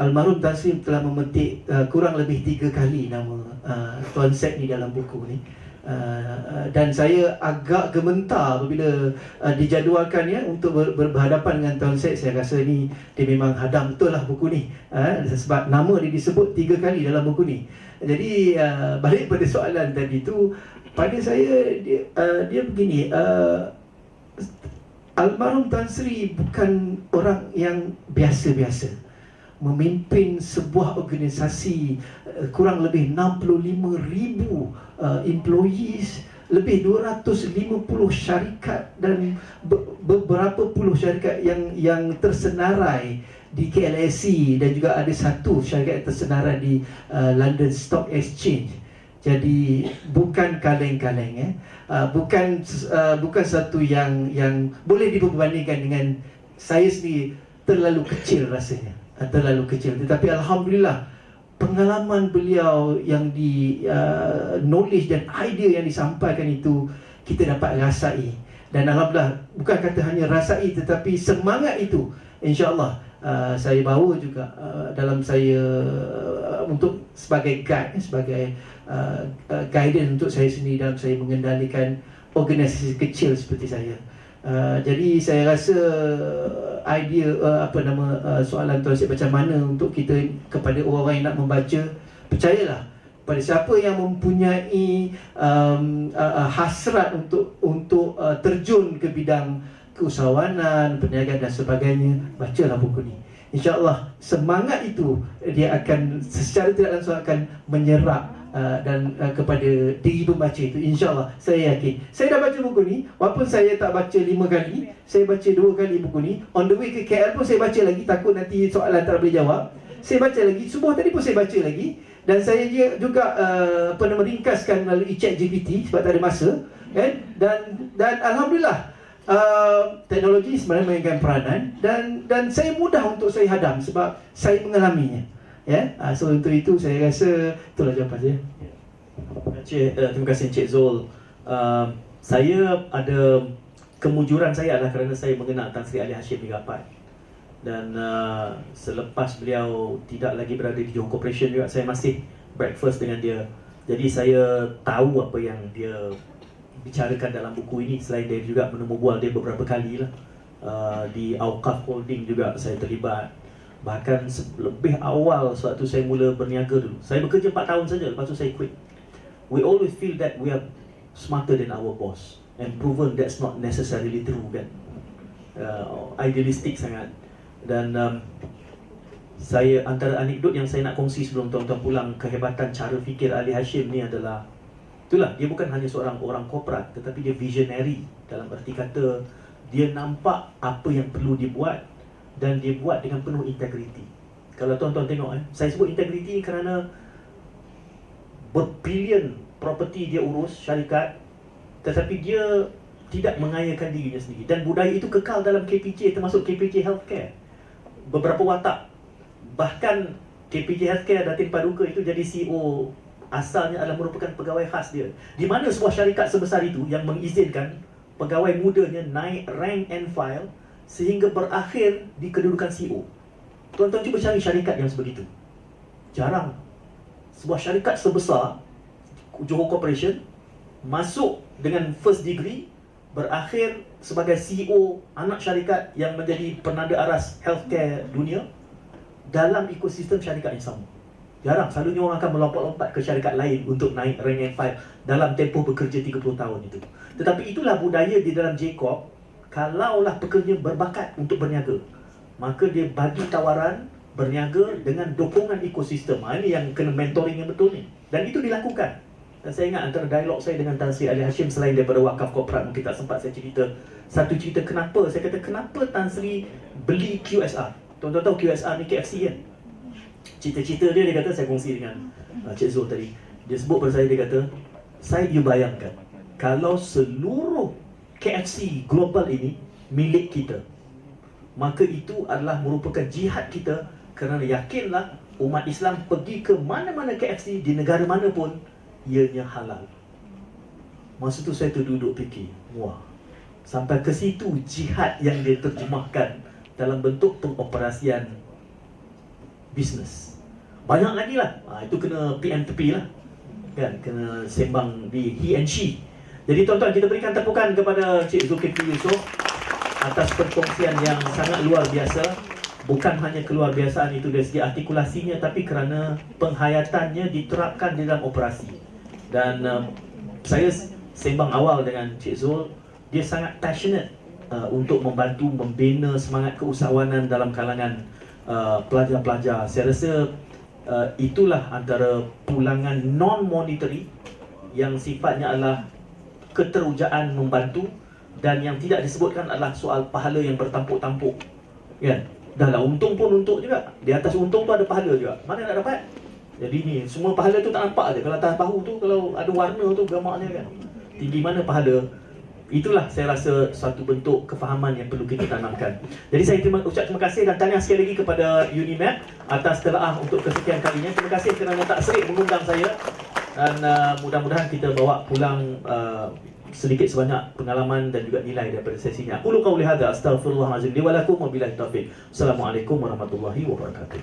Almarhum Tan Sri telah memetik kurang lebih 3 kali nama Tuan Set ni dalam buku ni. Dan saya agak gementar apabila dijadualkannya untuk berhadapan dengan Tuan Syed. Saya rasa ni dia memang hadam betul lah buku ni, sebab nama dia disebut 3 kali dalam buku ni. Jadi balik pada soalan tadi tu, pada saya dia begini, almarhum Tan Sri bukan orang yang biasa-biasa. Memimpin sebuah organisasi kurang lebih 65,000 employees, lebih 250 syarikat dan beberapa puluh syarikat yang tersenarai di KLSE dan juga ada satu syarikat yang tersenarai di London Stock Exchange. Jadi bukan kaleng-kaleng, bukan satu yang boleh diperbandingkan dengan saya sendiri. Terlalu kecil rasanya, terlalu kecil. Tetapi alhamdulillah pengalaman beliau yang knowledge dan idea yang disampaikan itu kita dapat rasai. Dan alhamdulillah bukan kata hanya rasai tetapi semangat itu insya-Allah saya bawa juga dalam saya untuk sebagai guide, sebagai guidance untuk saya sendiri dalam saya mengendalikan organisasi kecil seperti saya. Jadi saya rasa idea soalan Tuan Syed macam mana untuk kita kepada orang yang nak membaca, percayalah pada siapa yang mempunyai hasrat untuk terjun ke bidang keusahawanan, perniagaan dan sebagainya, bacalah buku ni. InsyaAllah semangat itu dia akan secara tidak langsung akan menyerap dan kepada diri pembaca itu. InsyaAllah saya yakin. Saya dah baca buku ni, walaupun saya tak baca 5 kali, saya baca 2 kali buku ni. On the way ke KL pun saya baca lagi, takut nanti soalan tak boleh jawab. Saya baca lagi, subuh tadi pun saya baca lagi. Dan saya juga ringkaskan melalui ChatGPT sebab tak ada masa, kan? Dan alhamdulillah teknologi sebenarnya mainkan peranan dan saya mudah untuk saya hadam sebab saya mengalaminya. Ya, so untuk itu saya rasa itulah jawapan saya. Terima kasih Encik Zul. Saya ada kemujuran saya adalah kerana saya mengenal Tan Sri Ali Hashim Megapat. Dan selepas beliau tidak lagi berada di Johor Corporation juga, saya masih breakfast dengan dia. Jadi saya tahu apa yang dia bicarakan dalam buku ini. Selain dia juga menemu bual dia beberapa kali lah. Di Awqaf Holding juga saya terlibat. Bahkan lebih awal sewaktu saya mula berniaga dulu. Saya bekerja 4 tahun saja, lepas tu saya quit. We always feel that we are smarter than our boss, and proven that's not necessarily true kan. Idealistik sangat. Dan saya antara anekdot yang saya nak kongsi sebelum tuan-tuan pulang, kehebatan cara fikir Ali Hashim ni adalah itulah, dia bukan hanya seorang orang korporat, tetapi dia visionary. Dalam erti kata, dia nampak apa yang perlu dibuat dan dia buat dengan penuh integriti. Kalau tuan-tuan tengok, saya sebut integriti kerana berbilion property dia urus, syarikat, tetapi dia tidak mengayakan dirinya sendiri. Dan budaya itu kekal dalam KPJ, termasuk KPJ Healthcare. Beberapa watak, bahkan KPJ Healthcare Datin Paduka itu jadi CEO asalnya adalah merupakan pegawai khas dia. Di mana sebuah syarikat sebesar itu yang mengizinkan pegawai mudanya naik rank and file sehingga berakhir di kedudukan CEO. Tuan-tuan cuba cari syarikat yang sebegitu. Jarang. Sebuah syarikat sebesar Johor Corporation masuk dengan first degree, berakhir sebagai CEO anak syarikat yang menjadi penanda aras healthcare dunia dalam ekosistem syarikat yang sama. Jarang. Selalunya orang akan melompat-lompat ke syarikat lain untuk naik rank and file dalam tempoh bekerja 30 tahun itu. Tetapi itulah budaya di dalam J Corp. Kalaulah pekerja berbakat untuk berniaga, maka dia bagi tawaran berniaga dengan dokongan ekosistem. Ini yang kena mentoring yang betul ni. Dan itu dilakukan. Dan saya ingat antara dialog saya dengan Tan Sri Ali Hashim, selain daripada wakaf korporat, mungkin tak sempat saya cerita satu cerita kenapa. Saya kata kenapa Tan Sri beli QSR. Tuan-tuan tahu QSR ni KFC kan? Cerita-cerita dia kata, saya kongsi dengan Cik Zul tadi. Dia sebut pada saya, dia kata, you bayangkan kalau seluruh KFC global ini milik kita, maka itu adalah merupakan jihad kita, kerana yakinlah umat Islam pergi ke mana-mana KFC di negara mana pun, ianya halal. Masa tu saya terduduk fikir, wah, sampai ke situ jihad yang dia terjemahkan dalam bentuk pengoperasian bisnes. Banyak lagi lah, itu kena PM2P lah kan, kena sembang di he and she. Jadi tuan-tuan, kita berikan tepukan kepada Cik Zulkifli Yusof atas perkongsian yang sangat luar biasa. Bukan hanya keluar biasaan itu dari segi artikulasinya, tapi kerana penghayatannya diterapkan di dalam operasi. Dan saya sembang awal dengan Cik Zul, dia sangat passionate untuk membantu membina semangat keusahawanan dalam kalangan pelajar-pelajar. Saya rasa itulah antara pulangan non-monetary yang sifatnya adalah keterujaan membantu, dan yang tidak disebutkan adalah soal pahala yang bertampuk-tampuk kan. Dah lah, untung pun untuk juga. Di atas untung tu ada pahala juga. Mana nak dapat? Jadi ni, semua pahala tu tak nampak je. Kalau atas bahu tu, kalau ada warna tu gambarnya kan, tinggi mana pahala. Itulah saya rasa satu bentuk kefahaman yang perlu kita tanamkan. Jadi saya ucap terima kasih dan tahniah sekali lagi kepada Unimap atas telaah untuk kesekian kalinya. Terima kasih kerana tak serik mengundang saya. Dan mudah-mudahan kita bawa pulang sedikit sebanyak pengalaman dan juga nilai daripada sesinya. Qulu qawli hadza astaghfirullahalazim li wa lakum wa billahi taufiq. Assalamualaikum warahmatullahi wabarakatuh.